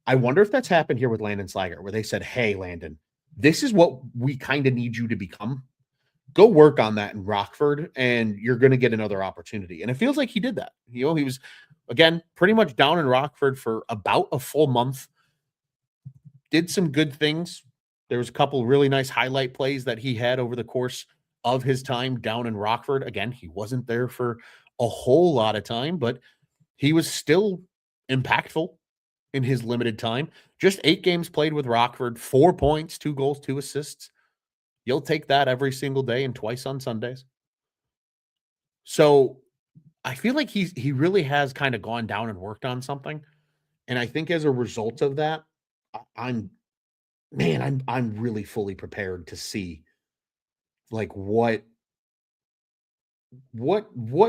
Speaker 1: I wonder if that's happened here with Landon Slaggert, where they said, hey, Landon, this is what we kind of need you to become. Go work on that in Rockford, and you're going to get another opportunity. And it feels like he did that. He was, again, pretty much down in Rockford for about a full month. Did some good things. There was a couple really nice highlight plays that he had over the course of his time down in Rockford. Again, he wasn't there for a whole lot of time, but he was still impactful in his limited time. Just 8 games played with Rockford, 4 points, 2 goals, 2 assists. You'll take that every single day and twice on Sundays. So I feel like he really has kind of gone down and worked on something. And I think as a result of that, I'm really fully prepared to see like what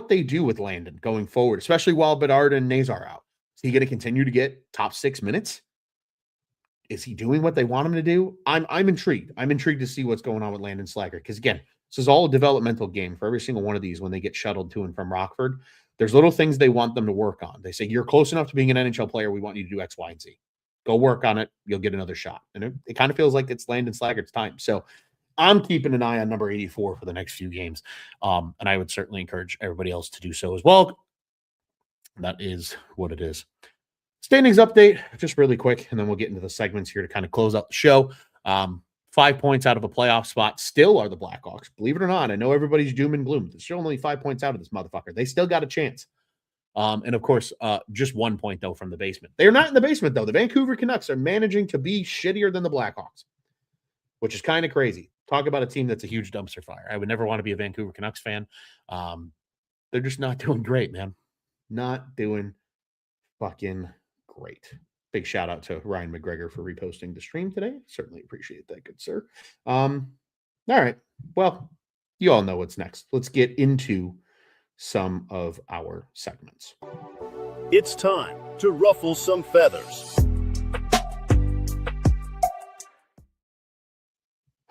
Speaker 1: they do with Landon going forward, especially while Bedard and Nazar out. Is he going to continue to get top 6 minutes? Is he doing what they want him to do? I'm intrigued. I'm intrigued to see what's going on with Landon Slager. Because again, this is all a developmental game for every single one of these when they get shuttled to and from Rockford. There's little things they want them to work on. They say, you're close enough to being an NHL player. We want you to do X, Y, and Z. Go work on it. You'll get another shot. And it kind of feels like it's Landon Slager's time. So I'm keeping an eye on number 84 for the next few games. And I would certainly encourage everybody else to do so as well. That is what it is. Standings update, just really quick, and then we'll get into the segments here to kind of close out the show. 5 points out of a playoff spot still are the Blackhawks. Believe it or not, I know everybody's doom and gloom. There's still only 5 points out of this motherfucker. They still got a chance. And of course, just 1 point, though, from the basement. They're not in the basement, though. The Vancouver Canucks are managing to be shittier than the Blackhawks, which is kind of crazy. Talk about a team that's a huge dumpster fire. I would never want to be a Vancouver Canucks fan. They're just not doing great, man. Not doing fucking great. Big shout out to Ryan McGregor for reposting the stream today. Certainly appreciate that, good sir. All right. Well, you all know what's next. Let's get into some of our segments.
Speaker 2: It's time to ruffle some feathers.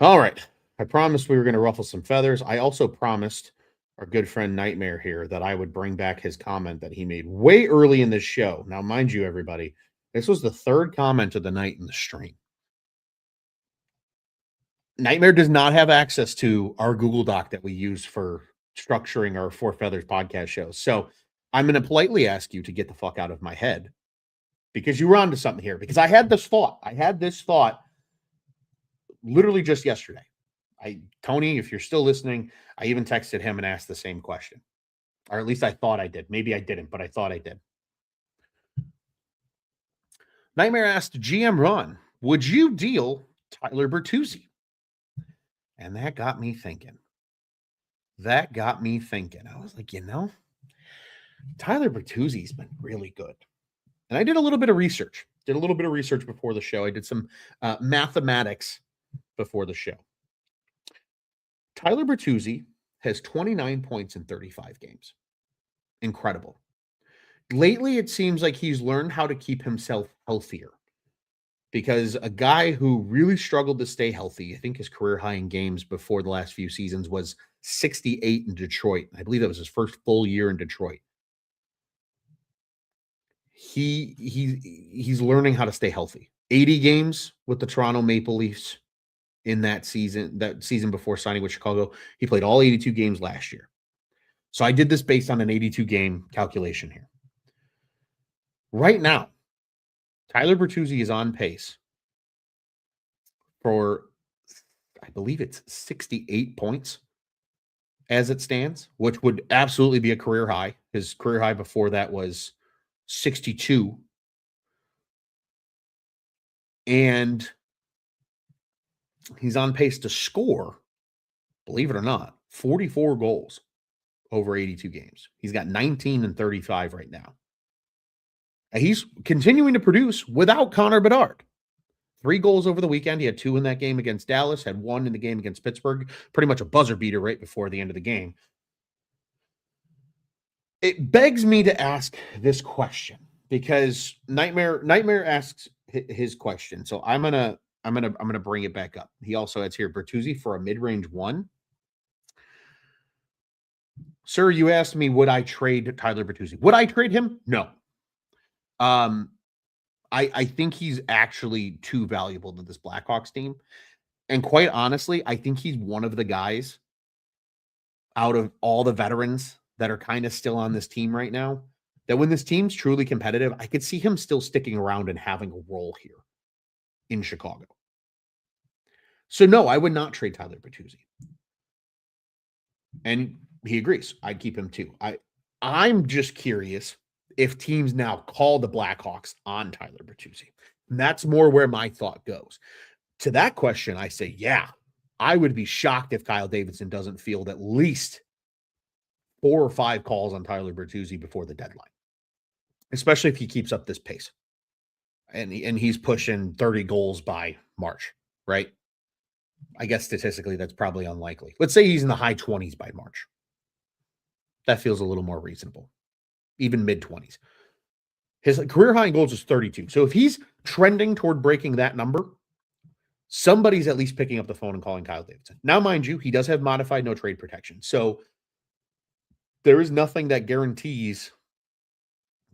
Speaker 1: All right. I promised we were going to ruffle some feathers. I also promised our good friend Nightmare here that I would bring back his comment that he made way early in this show. Now, mind you, everybody, this was the third comment of the night in the stream. Nightmare does not have access to our Google Doc that we use for structuring our Four Feathers podcast shows. So I'm going to politely ask you to get the fuck out of my head because you were onto something here. Because I had this thought literally just yesterday. Tony, if you're still listening, I even texted him and asked the same question. Or at least I thought I did. Maybe I didn't, but I thought I did. Nightmare asked GM Ron, would you deal Tyler Bertuzzi? And that got me thinking. I was like, Tyler Bertuzzi's been really good. And I did a little bit of research. Before the show. I did some mathematics before the show. Tyler Bertuzzi has 29 points in 35 games. Incredible. Lately, it seems like he's learned how to keep himself healthier because a guy who really struggled to stay healthy, I think his career high in games before the last few seasons was 68 in Detroit. I believe that was his first full year in Detroit. He's learning how to stay healthy. 80 games with the Toronto Maple Leafs in that season before signing with Chicago. He played all 82 games last year. So I did this based on an 82 game calculation here. Right now, Tyler Bertuzzi is on pace for, I believe it's 68 points as it stands, which would absolutely be a career high. His career high before that was 62. And he's on pace to score, believe it or not, 44 goals over 82 games. He's got 19 and 35 right now. And he's continuing to produce without Connor Bedard. 3 goals over the weekend. He had 2 in that game against Dallas, had 1 in the game against Pittsburgh. Pretty much a buzzer beater right before the end of the game. It begs me to ask this question because Nightmare asks his question. So I'm gonna bring it back up. He also adds here Bertuzzi for a mid-range 1. Sir, you asked me, would I trade Tyler Bertuzzi? Would I trade him? No. I think he's actually too valuable to this Blackhawks team. And quite honestly, I think he's one of the guys out of all the veterans that are kind of still on this team right now, that when this team's truly competitive, I could see him still sticking around and having a role here in Chicago. So no, I would not trade Tyler Bertuzzi. And he agrees. I'd keep him too. I'm just curious if teams now call the Blackhawks on Tyler Bertuzzi. And that's more where my thought goes. To that question, I say, yeah, I would be shocked if Kyle Davidson doesn't field at least 4 or 5 calls on Tyler Bertuzzi before the deadline, especially if he keeps up this pace. And he's pushing 30 goals by March, right? I guess statistically that's probably unlikely. Let's say he's in the high 20s by March. That feels a little more reasonable. Even mid-20s. His career high in goals is 32. So if he's trending toward breaking that number, somebody's at least picking up the phone and calling Kyle Davidson. Now, mind you, he does have modified no trade protection. So there is nothing that guarantees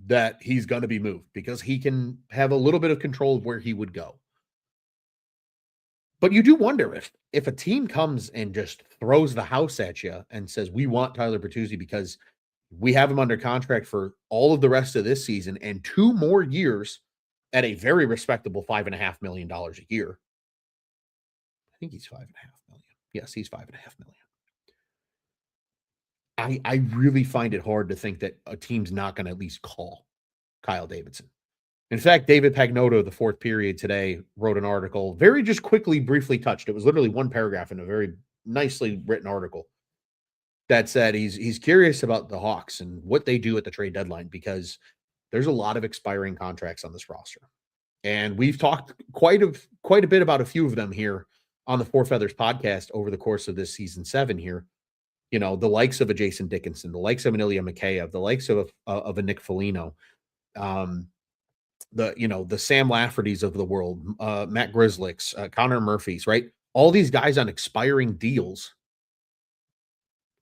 Speaker 1: that he's going to be moved because he can have a little bit of control of where he would go. But you do wonder if a team comes and just throws the house at you and says, we want Tyler Bertuzzi because we have him under contract for all of the rest of this season and 2 more years at a very respectable $5.5 million a year. I think he's $5.5 million. Yes, he's $5.5 million. I really find it hard to think that a team's not going to at least call Kyle Davidson. In fact, David Pagnotta, the fourth period today, wrote an article, very just quickly, briefly touched. It was literally one paragraph in a very nicely written article that said he's curious about the Hawks and what they do at the trade deadline because there's a lot of expiring contracts on this roster. And we've talked quite a bit about a few of them here on the Four Feathers podcast over the course of this season 7 here. You know, the likes of a Jason Dickinson, the likes of an Ilya Mikheyev, the likes of a Nick Foligno, the Sam Laffertys of the world, Matt Grzelcyk's, Connor Murphy's, right? All these guys on expiring deals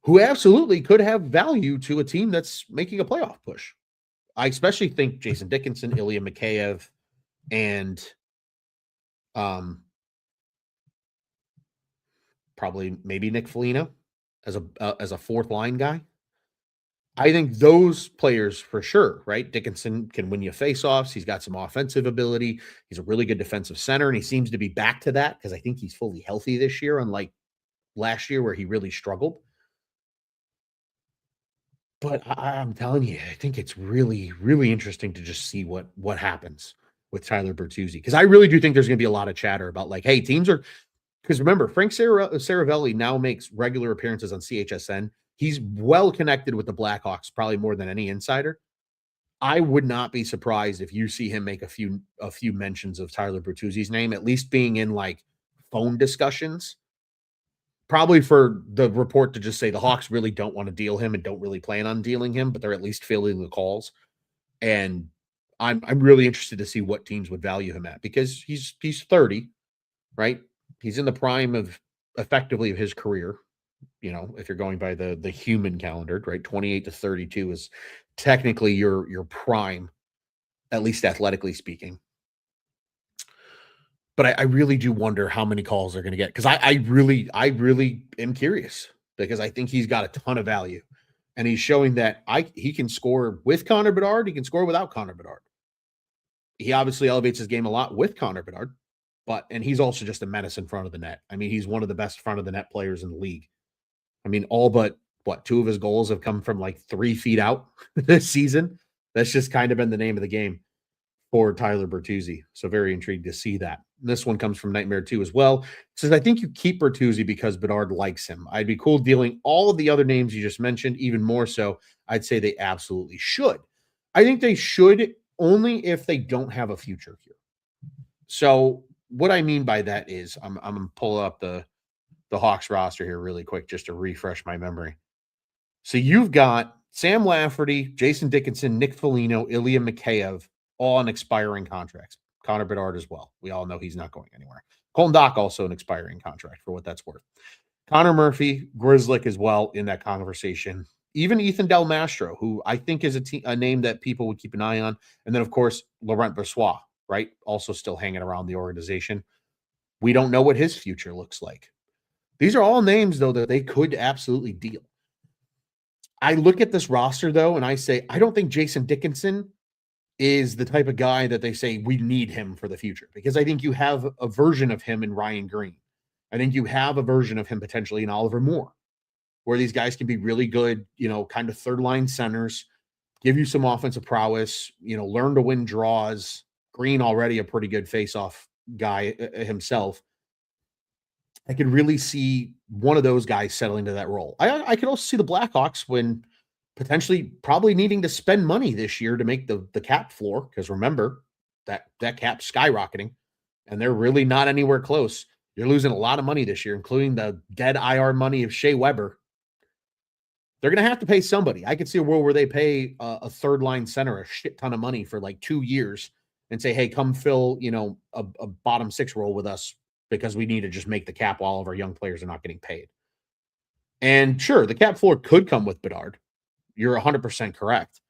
Speaker 1: who absolutely could have value to a team that's making a playoff push. I especially think Jason Dickinson, Ilya Mikheyev, and probably maybe Nick Foligno as a fourth line guy. I think those players for sure, right? Dickinson can win you faceoffs. He's got some offensive ability. He's a really good defensive center, and he seems to be back to that because I think he's fully healthy this year, unlike last year where he really struggled. But I'm telling you, I think it's really, really interesting to just see what happens with Tyler Bertuzzi because I really do think there's going to be a lot of chatter about like, hey, teams are because remember Frank Saravelli now makes regular appearances on CHSN. He's well connected with the Blackhawks, probably more than any insider. I would not be surprised if you see him make a few mentions of Tyler Bertuzzi's name, at least being in like phone discussions. Probably for the report to just say the Hawks really don't want to deal him and don't really plan on dealing him, but they're at least fielding the calls. And I'm really interested to see what teams would value him at because he's 30, right? He's in the prime of effectively of his career. You know, if you're going by the human calendar, right? 28 to 32 is technically your prime, at least athletically speaking. But I really do wonder how many calls they're going to get because I really am curious because I think he's got a ton of value, and he's showing that he can score with Connor Bedard, he can score without Connor Bedard. He obviously elevates his game a lot with Connor Bedard, and he's also just a menace in front of the net. I mean, he's one of the best front of the net players in the league. I mean, all but 2 of his goals have come from like 3 feet out this season. That's just kind of been the name of the game for Tyler Bertuzzi. So very intrigued to see that. This one comes from Nightmare 2 as well. It says, I think you keep Bertuzzi because Bedard likes him. I'd be cool dealing all of the other names you just mentioned, even more so. I'd say they absolutely should. I think they should only if they don't have a future here. So what I mean by that is I'm going to pull up the Hawks roster here really quick just to refresh my memory. So you've got Sam Lafferty, Jason Dickinson, Nick Foligno, Ilya Mikheyev, all on expiring contracts. Connor Bedard as well. We all know he's not going anywhere. Colton Dach also an expiring contract for what that's worth. Connor Murphy, Grzelcyk as well in that conversation. Even Ethan Del Mastro, who I think is a name that people would keep an eye on. And then, of course, Laurent Brossoit, right? Also still hanging around the organization. We don't know what his future looks like. These are all names, though, that they could absolutely deal. I look at this roster, though, and I say, I don't think Jason Dickinson is the type of guy that they say we need him for the future because I think you have a version of him in Ryan Green. I think you have a version of him potentially in Oliver Moore, where these guys can be really good, kind of third line centers, give you some offensive prowess, learn to win draws. Green already a pretty good face-off guy himself. I could really see one of those guys settling to that role. I could also see the Blackhawks when potentially probably needing to spend money this year to make the cap floor. Because remember, that cap's skyrocketing, and they're really not anywhere close. You're losing a lot of money this year, including the dead IR money of Shea Weber. They're going to have to pay somebody. I could see a world where they pay a third line center a shit ton of money for like 2 years and say, hey, come fill, a bottom six role with us because we need to just make the cap while all of our young players are not getting paid. And sure, the cap floor could come with Bedard. You're 100% correct.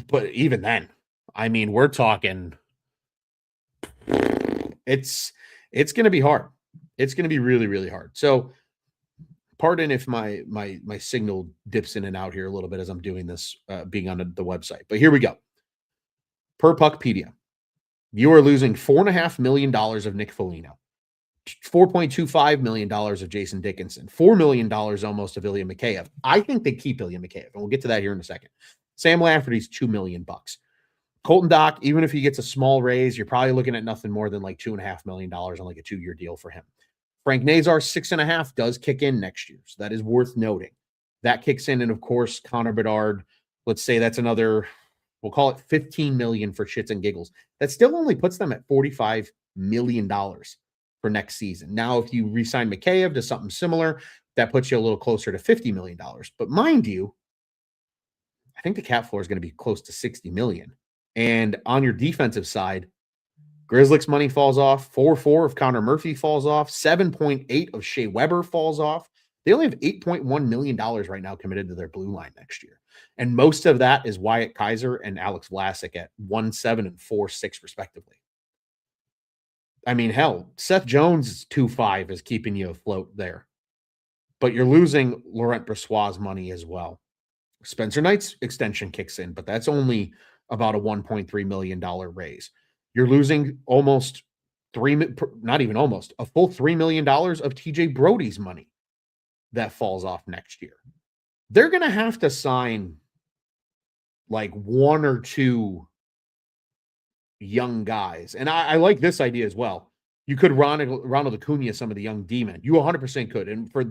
Speaker 1: But even then, I mean, we're talking it's going to be hard. It's going to be really, really hard. So pardon if my signal dips in and out here a little bit as I'm doing this, being on the website. But here we go. Per Puckpedia, you are losing $4.5 million of Nick Foligno, $4.25 million of Jason Dickinson, $4 million almost of Ilya Mikheyev. I think they keep Ilya Mikheyev, and we'll get to that here in a second. Sam Lafferty's $2 million. Colton Dock, even if he gets a small raise, you're probably looking at nothing more than like $2.5 million on like a 2-year deal for him. Frank Nazar, $6.5 million, does kick in next year. So that is worth noting. That kicks in. And of course, Connor Bedard, let's say that's another, we'll call it $15 million for shits and giggles. That still only puts them at $45 million for next season. Now, if you re-sign Mikheyev to something similar, that puts you a little closer to $50 million. But mind you, I think the cap floor is going to be close to $60 million. And on your defensive side, Grizzlick's money falls off. 4.4 of Connor Murphy falls off. 7.8 of Shea Weber falls off. They only have $8.1 million right now committed to their blue line next year. And most of that is Wyatt Kaiser and Alex Vlasic at 1.7 and 4.6 respectively. I mean, hell, Seth Jones' 2.5 is keeping you afloat there. But you're losing Laurent Brossoit's money as well. Spencer Knight's extension kicks in, but that's only about a $1.3 million raise. You're losing almost not even almost, a full $3 million of TJ Brody's money that falls off next year. They're going to have to sign like one or two young guys. And I like this idea as well. You could Ronald Acuna some of the young D-men. You 100% could. And for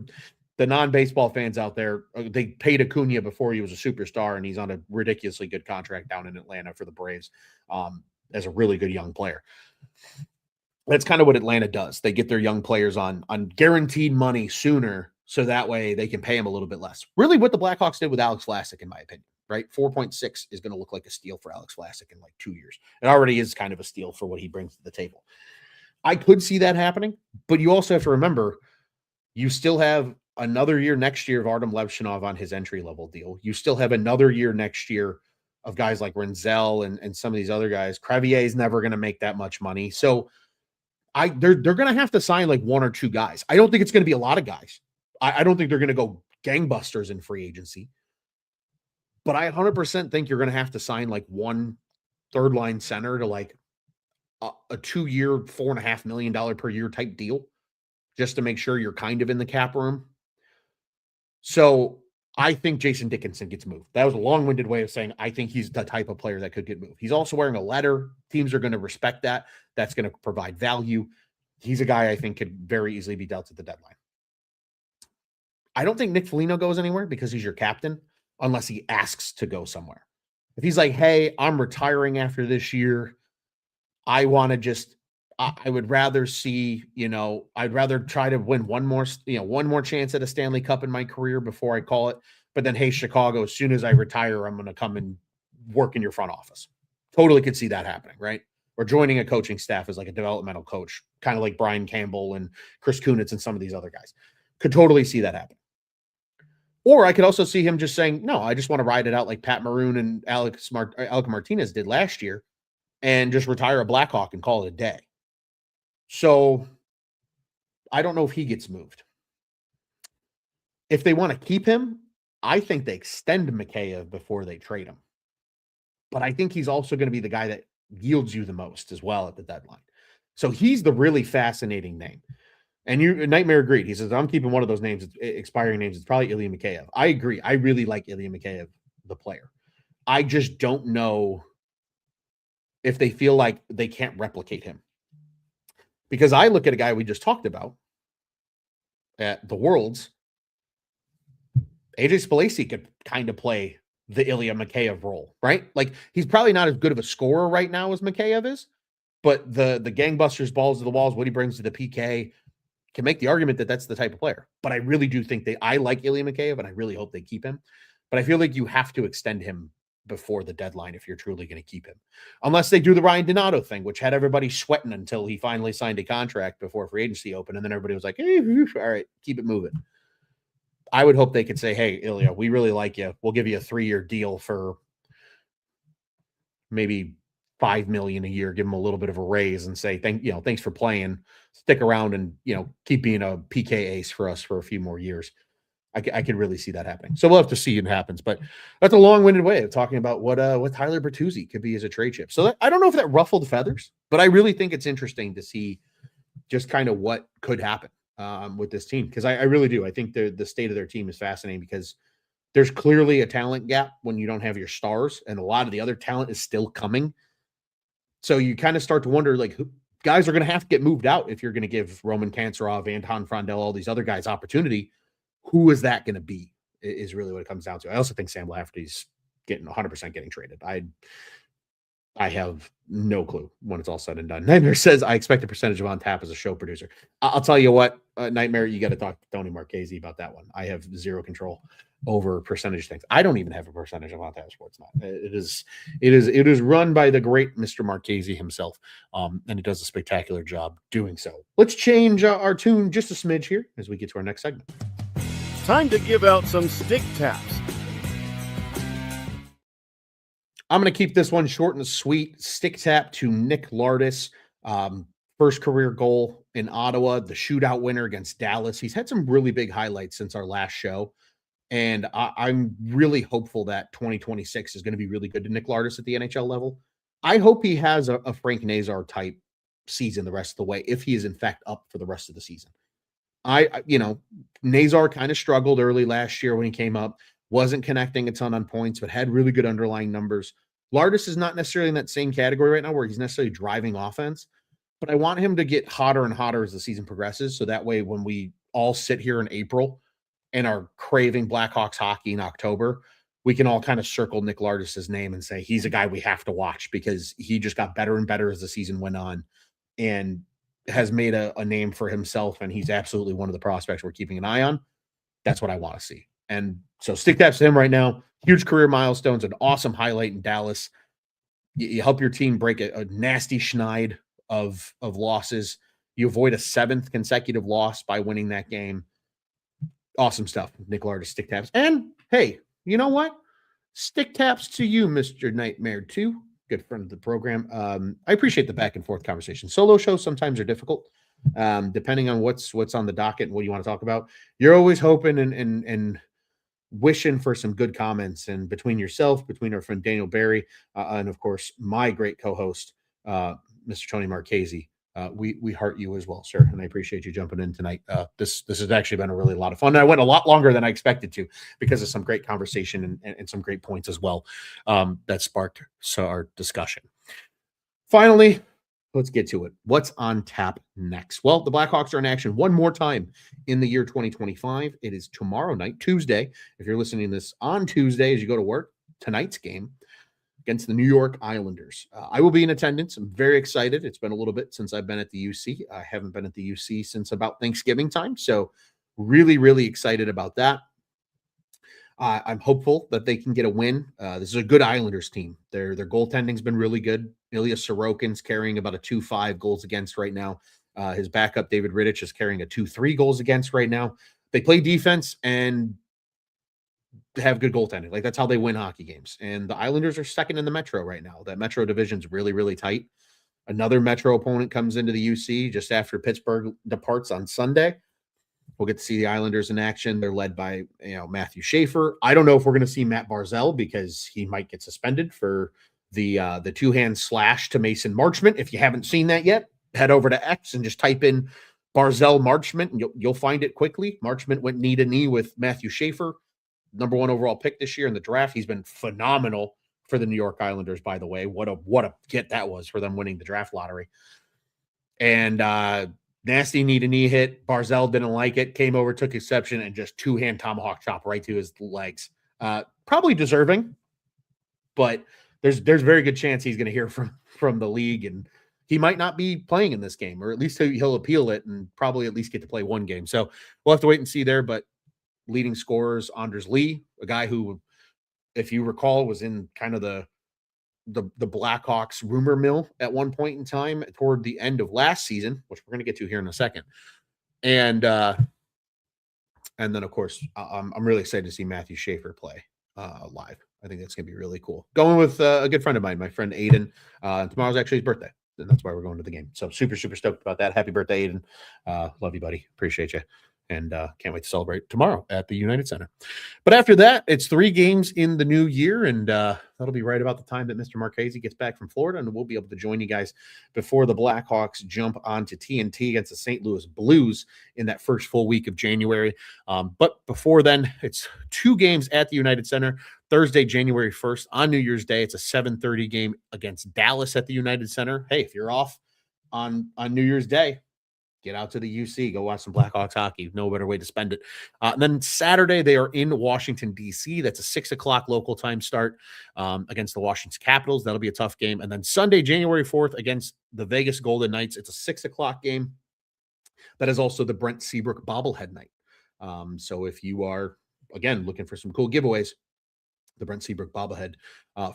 Speaker 1: the non-baseball fans out there, they paid Acuna before he was a superstar, and he's on a ridiculously good contract down in Atlanta for the Braves as a really good young player. That's kind of what Atlanta does. They get their young players on guaranteed money sooner, so that way they can pay him a little bit less. Really what the Blackhawks did with Alex Vlasic, in my opinion, right? 4.6 is going to look like a steal for Alex Vlasic in like 2 years. It already is kind of a steal for what he brings to the table. I could see that happening, but you also have to remember, you still have another year next year of Artem Levshinov on his entry-level deal. You still have another year next year of guys like Renzel and some of these other guys. Crevier is never going to make that much money. So they're going to have to sign like one or two guys. I don't think it's going to be a lot of guys. I don't think they're going to go gangbusters in free agency. But I 100% think you're going to have to sign like one third-line center to like a 2-year, $4.5 million per year type deal just to make sure you're kind of in the cap room. So I think Jason Dickinson gets moved. That was a long-winded way of saying I think he's the type of player that could get moved. He's also wearing a letter. Teams are going to respect that. That's going to provide value. He's a guy I think could very easily be dealt at the deadline. I don't think Nick Foligno goes anywhere because he's your captain unless he asks to go somewhere. If he's like, hey, I'm retiring after this year, I want to just I would rather see, I'd rather try to win one more chance at a Stanley Cup in my career before I call it. But then, hey, Chicago, as soon as I retire, I'm going to come and work in your front office. Totally could see that happening, right? Or joining a coaching staff as like a developmental coach, kind of like Brian Campbell and Chris Kunitz and some of these other guys. Could totally see that happen. Or I could also see him just saying, no, I just want to ride it out like Pat Maroon and Alec Martinez did last year and just retire a Blackhawk and call it a day. So I don't know if he gets moved. If they want to keep him, I think they extend Mikheyev before they trade him. But I think he's also going to be the guy that yields you the most as well at the deadline. So he's the really fascinating name. And Nightmare agreed. He says, I'm keeping one of those names, expiring names. It's probably Ilya Mikheyev. I agree. I really like Ilya Mikheyev, the player. I just don't know if they feel like they can't replicate him. Because I look at a guy we just talked about at the Worlds. AJ Spalacci could kind of play the Ilya Mikheyev role, right? Like, he's probably not as good of a scorer right now as Mikheyev is, but the gangbusters, balls to the walls, what he brings to the PK, can make the argument that that's the type of player. But I really do think I like Ilya Mikheyev, and I really hope they keep him. But I feel like you have to extend him before the deadline if you're truly going to keep him. Unless they do the Ryan Donato thing, which had everybody sweating until he finally signed a contract before free agency opened, and then everybody was like, hey, all right, keep it moving. I would hope they could say, hey, Ilya, we really like you. We'll give you a 3-year deal for maybe $5 million a year, give him a little bit of a raise and say, thanks for playing, stick around and, keep being a PK ace for us for a few more years. I could really see that happening. So we'll have to see if it happens, but that's a long-winded way of talking about what Tyler Bertuzzi could be as a trade chip. So I don't know if that ruffled feathers, but I really think it's interesting to see just kind of what could happen with this team. Cause I really do. I think the state of their team is fascinating because there's clearly a talent gap when you don't have your stars, and a lot of the other talent is still coming. So you kind of start to wonder, like, guys are going to have to get moved out if you're going to give Roman Kanserov, Anton Frondel, all these other guys opportunity. Who is that going to be is really what it comes down to. I also think Sam Lafferty's getting 100% getting traded. I have no clue when it's all said and done. Nightmare says, I expect a percentage of on tap as a show producer. I'll tell you what, Nightmare, you got to talk to Tony Marchese about that one. I have zero control over percentage things. I don't even have a percentage of on tap sports. It is run by the great Mr. Marchese himself. And he does a spectacular job doing so. Let's change our tune just a smidge here as we get to our next segment.
Speaker 2: Time to give out some stick taps.
Speaker 1: I'm going to keep this one short and sweet. Stick tap to Nick Lardis. First career goal in Ottawa, the shootout winner against Dallas. He's had some really big highlights since our last show. And I'm really hopeful that 2026 is going to be really good to Nick Lardis at the NHL level. I hope he has a Frank Nazar type season the rest of the way, if he is in fact up for the rest of the season. Nazar kind of struggled early last year when he came up, wasn't connecting a ton on points, but had really good underlying numbers. Lardis is not necessarily in that same category right now where he's necessarily driving offense, but I want him to get hotter and hotter as the season progresses. So that way, when we all sit here in April and are craving Blackhawks hockey in October, we can all kind of circle Nick Lardis' name and say, he's a guy we have to watch because he just got better and better as the season went on and has made a name for himself. And he's absolutely one of the prospects we're keeping an eye on. That's what I want to see. And so stick taps to him right now. Huge career milestones, an awesome highlight in Dallas. You help your team break a nasty schneid of losses. You avoid a 7th consecutive loss by winning that game. Awesome stuff. Nick Lardis, stick taps. And hey, you know what? Stick taps to you, Mr. Nightmare, too. Good friend of the program. I appreciate the back and forth conversation. Solo shows sometimes are difficult, depending on what's on the docket and what you want to talk about. You're always hoping and wishing for some good comments, and between yourself, between our friend Daniel Barry, and of course my great co-host, Mr. Tony Marchese, we heart you as well, sir, and I appreciate you jumping in tonight. This has actually been a really lot of fun. I went a lot longer than I expected to because of some great conversation and some great points as well that sparked our discussion. Finally, let's get to it. What's on tap next? Well, the Blackhawks are in action one more time in the year 2025. It is tomorrow night, Tuesday. If you're listening to this on Tuesday as you go to work, tonight's game against the New York Islanders. I will be in attendance. I'm very excited. It's been a little bit since I've been at the UC. I haven't been at the UC since about Thanksgiving time. So really, really excited about that. I'm hopeful that they can get a win. This is a good Islanders team. Their goaltending's been really good. Ilya Sorokin's carrying about a 2.5 goals against right now. His backup, David Rittich, is carrying a 2.3 goals against right now. They play defense and have good goaltending. Like, that's how they win hockey games. And the Islanders are second in the Metro right now. That Metro division's really, really tight. Another Metro opponent comes into the UC just after Pittsburgh departs on Sunday. We'll get to see the Islanders in action. They're led by, Matthew Schaefer. I don't know if we're going to see Matt Barzal because he might get suspended for the two-hand slash to Mason Marchment. If you haven't seen that yet, head over to X and just type in Barzal Marchment, and you'll find it quickly. Marchment went knee to knee with Matthew Schaefer, number 1 overall pick this year in the draft. He's been phenomenal for the New York Islanders, by the way. What a get that was for them winning the draft lottery. And nasty knee-to-knee hit. Barzal didn't like it, came over, took exception, and just two-hand tomahawk chop right to his legs. Probably deserving, but there's very good chance he's going to hear from the league, and he might not be playing in this game, or at least he'll appeal it and probably at least get to play one game. So we'll have to wait and see there, but leading scorers, Anders Lee, a guy who if you recall, was in kind of the Blackhawks rumor mill at one point in time toward the end of last season, which we're going to get to here in a second. And then, of course, I'm really excited to see Matthew Schaefer play live. I think that's going to be really cool. Going with a good friend of mine, my friend Aiden. Tomorrow's actually his birthday, and that's why we're going to the game. So super, super stoked about that. Happy birthday, Aiden. Love you, buddy. Appreciate you. And can't wait to celebrate tomorrow at the United Center. But after that, it's 3 games in the new year, and that'll be right about the time that Mr. Marchese gets back from Florida, and we'll be able to join you guys before the Blackhawks jump onto TNT against the St. Louis Blues in that first full week of January. But before then, it's 2 games at the United Center. Thursday, January 1st, on New Year's Day, it's a 7:30 game against Dallas at the United Center. Hey, if you're off on New Year's Day, get out to the UC, go watch some Blackhawks hockey. No better way to spend it. And then Saturday, they are in Washington, D.C. That's a 6 o'clock local time start against the Washington Capitals. That'll be a tough game. And then Sunday, January 4th, against the Vegas Golden Knights. It's a 6 o'clock game. That is also the Brent Seabrook bobblehead night. So if you are, again, looking for some cool giveaways, the Brent Seabrook bobblehead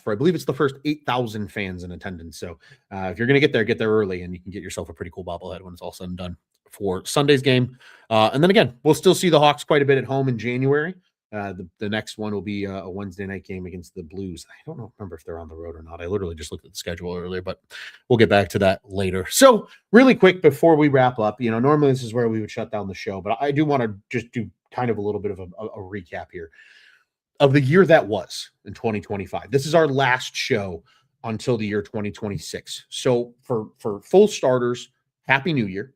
Speaker 1: for, I believe it's the first 8,000 fans in attendance. So if you're going to get there early, and you can get yourself a pretty cool bobblehead when it's all said and done for Sunday's game. And then again, we'll still see the Hawks quite a bit at home in January. The next one will be a Wednesday night game against the Blues. I don't remember if they're on the road or not. I literally just looked at the schedule earlier, but we'll get back to that later. So really quick before we wrap up, normally this is where we would shut down the show, but I do want to just do kind of a little bit of a recap here of the year that was in 2025. This is our last show until the year 2026. So for full starters, Happy New Year.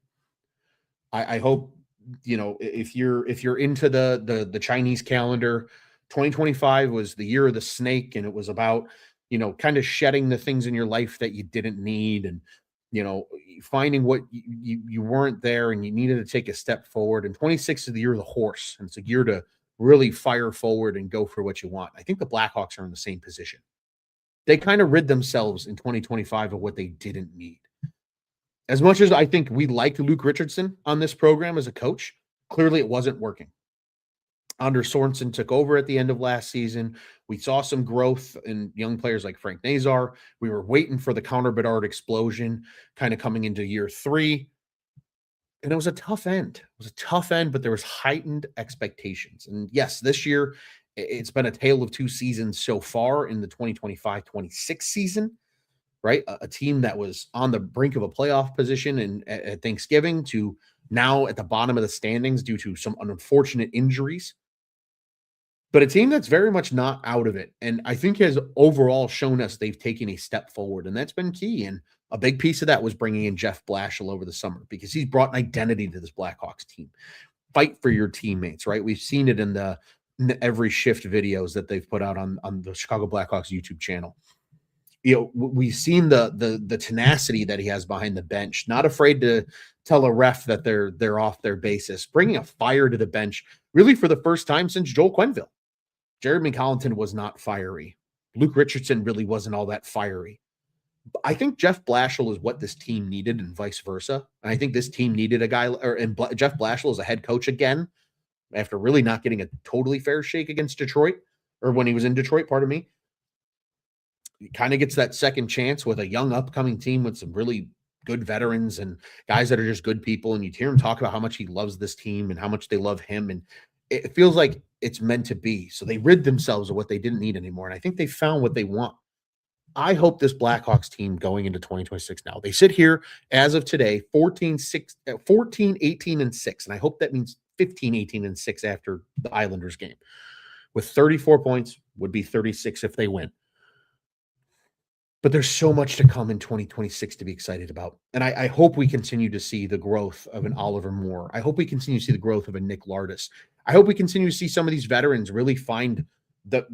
Speaker 1: I hope, if you're into the Chinese calendar, 2025 was the year of the snake, and it was about, kind of shedding the things in your life that you didn't need, and, finding what you weren't there and you needed to take a step forward. And 26 is the year of the horse, and it's a year to really fire forward and go for what you want. I think the Blackhawks are in the same position. They kind of rid themselves in 2025 of what they didn't need. As much as I think we liked Luke Richardson on this program as a coach, clearly it wasn't working. Anders Sorensen took over at the end of last season. We saw some growth in young players like Frank Nazar. We were waiting for the Connor Bedard explosion kind of coming into year 3. And it was a tough end. It was a tough end, but there was heightened expectations. And yes, this year, it's been a tale of 2 seasons so far in the 2025-26 season, right? A team that was on the brink of a playoff position at Thanksgiving to now at the bottom of the standings due to some unfortunate injuries. But a team that's very much not out of it. And I think has overall shown us they've taken a step forward. And that's been key. And a big piece of that was bringing in Jeff Blashill over the summer, because he's brought an identity to this Blackhawks team. Fight for your teammates, right? We've seen it in the every shift videos that they've put out on the Chicago Blackhawks YouTube channel. We've seen the tenacity that he has behind the bench, not afraid to tell a ref that they're off their basis, bringing a fire to the bench, really for the first time since Joel Quenneville. Jared McCollington was not fiery. Luke Richardson really wasn't all that fiery. I think Jeff Blashill is what this team needed, and vice versa. And I think this team needed a guy, Jeff Blashill is a head coach again, after really not getting a totally fair shake against Detroit, or when he was in Detroit, pardon me. He kind of gets that second chance with a young upcoming team with some really good veterans and guys that are just good people. And you hear him talk about how much he loves this team and how much they love him. And it feels like it's meant to be. So they rid themselves of what they didn't need anymore. And I think they found what they want. I hope this Blackhawks team going into 2026 now, they sit here as of today, 14, 18, and 6. And I hope that means 15, 18, and 6 after the Islanders game. With 34 points, would be 36 if they win. But there's so much to come in 2026 to be excited about. And I hope we continue to see the growth of an Oliver Moore. I hope we continue to see the growth of a Nick Lardis. I hope we continue to see some of these veterans really find the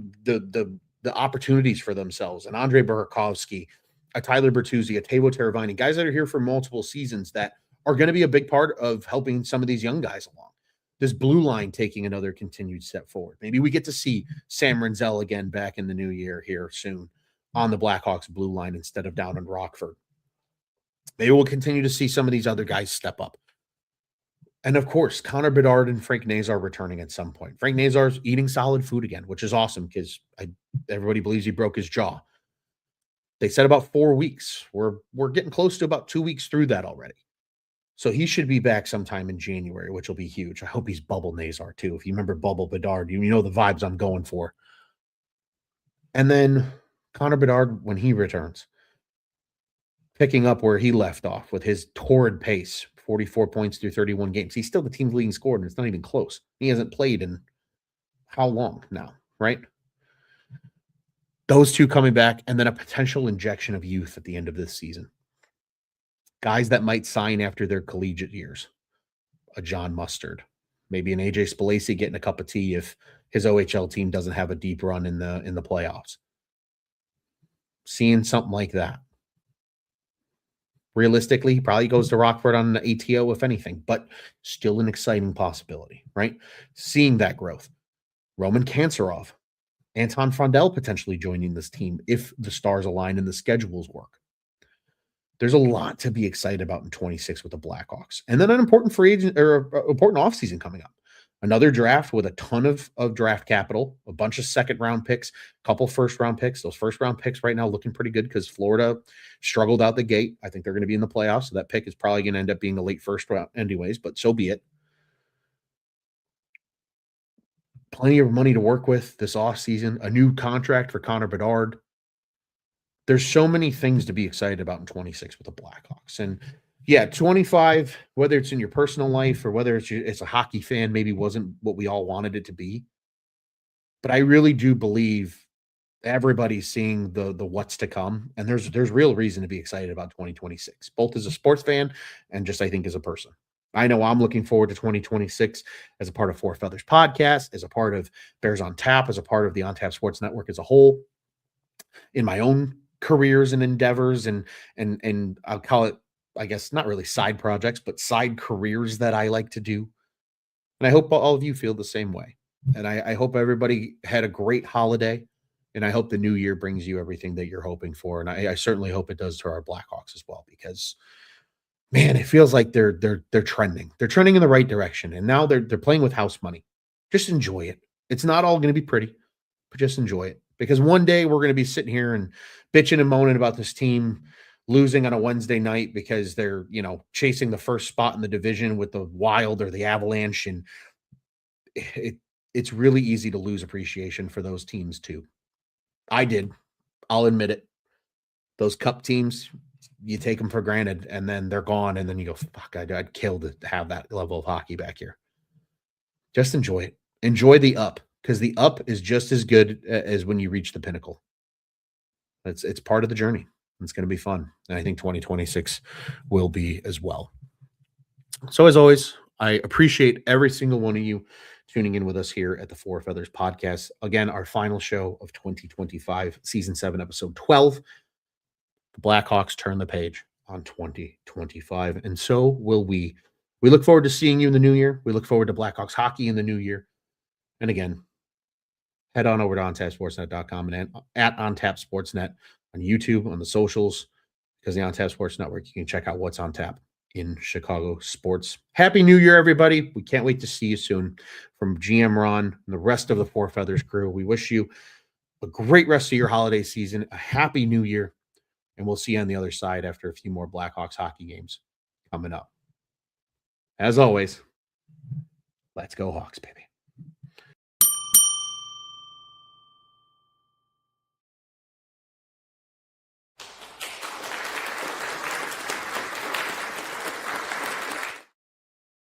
Speaker 1: opportunities for themselves. And Andre Burakovsky, a Tyler Bertuzzi, a Teuvo Teravainen, guys that are here for multiple seasons that are going to be a big part of helping some of these young guys along. This blue line taking another continued step forward. Maybe we get to see Sam Renzel again back in the new year here soon on the Blackhawks blue line instead of down in Rockford. Maybe we'll continue to see some of these other guys step up. And of course, Connor Bedard and Frank Nazar returning at some point. Frank Nazar's eating solid food again, which is awesome because everybody believes he broke his jaw. They said about 4 weeks. We're getting close to about 2 weeks through that already. So he should be back sometime in January, which will be huge. I hope he's Bubble Nazar too. If you remember Bubble Bedard, you know the vibes I'm going for. And then Connor Bedard, when he returns, picking up where he left off with his torrid pace, 44 points through 31 games. He's still the team's leading scorer, and it's not even close. He hasn't played in how long now, right? Those two coming back, and then a potential injection of youth at the end of this season. Guys that might sign after their collegiate years. A John Mustard, maybe an AJ Spalacy getting a cup of tea if his OHL team doesn't have a deep run in the playoffs. Seeing something like that. Realistically, he probably goes to Rockford on the ATO, if anything, but still an exciting possibility, right? Seeing that growth. Roman Kanserov, Anton Frondel potentially joining this team if the stars align and the schedules work. There's a lot to be excited about in 26 with the Blackhawks. And then an important free agent or important offseason coming up. Another draft with a ton of draft capital, a bunch of second-round picks, a couple first-round picks. Those first-round picks right now looking pretty good because Florida struggled out the gate. I think they're going to be in the playoffs, so that pick is probably going to end up being a late first round anyways, but so be it. Plenty of money to work with this offseason, a new contract for Connor Bedard. There's so many things to be excited about in 26 with the Blackhawks. And yeah, 25, whether it's in your personal life or whether it's a hockey fan, maybe wasn't what we all wanted it to be. But I really do believe everybody's seeing the what's to come, and there's real reason to be excited about 2026, both as a sports fan and just I think as a person. I know I'm looking forward to 2026 as a part of Four Feathers podcast, as a part of Bears on Tap, as a part of the On Tap Sports Network as a whole, in my own careers and endeavors, and I'll call it, I guess, not really side projects, but side careers that I like to do. And I hope all of you feel the same way. And I hope everybody had a great holiday. And I hope the new year brings you everything that you're hoping for. And I certainly hope it does to our Blackhawks as well, because man, it feels like they're trending. They're trending in the right direction. And now they're playing with house money. Just enjoy it. It's not all going to be pretty, but just enjoy it. Because one day we're going to be sitting here and bitching and moaning about this team losing on a Wednesday night because they're, chasing the first spot in the division with the Wild or the Avalanche. And it's really easy to lose appreciation for those teams too. I did. I'll admit it. Those cup teams, you take them for granted and then they're gone. And then you go, fuck, I'd kill to have that level of hockey back here. Just enjoy it. Enjoy the up, because the up is just as good as when you reach the pinnacle. It's part of the journey. It's going to be fun. And I think 2026 will be as well. So as always, I appreciate every single one of you tuning in with us here at the Four Feathers podcast. Again, our final show of 2025, season 7, episode 12. The Blackhawks turn the page on 2025, and so will we. We look forward to seeing you in the new year. We look forward to Blackhawks hockey in the new year. And again, head on over to ontapsportsnet.com and at ontapsportsnet on YouTube, on the socials, because the On Tap Sports Network, you can check out what's on tap in Chicago sports. Happy New Year, everybody. We can't wait to see you soon. From GM Ron and the rest of the Four Feathers crew, we wish you a great rest of your holiday season, a happy New Year, and we'll see you on the other side after a few more Blackhawks hockey games coming up. As always, let's go Hawks, baby.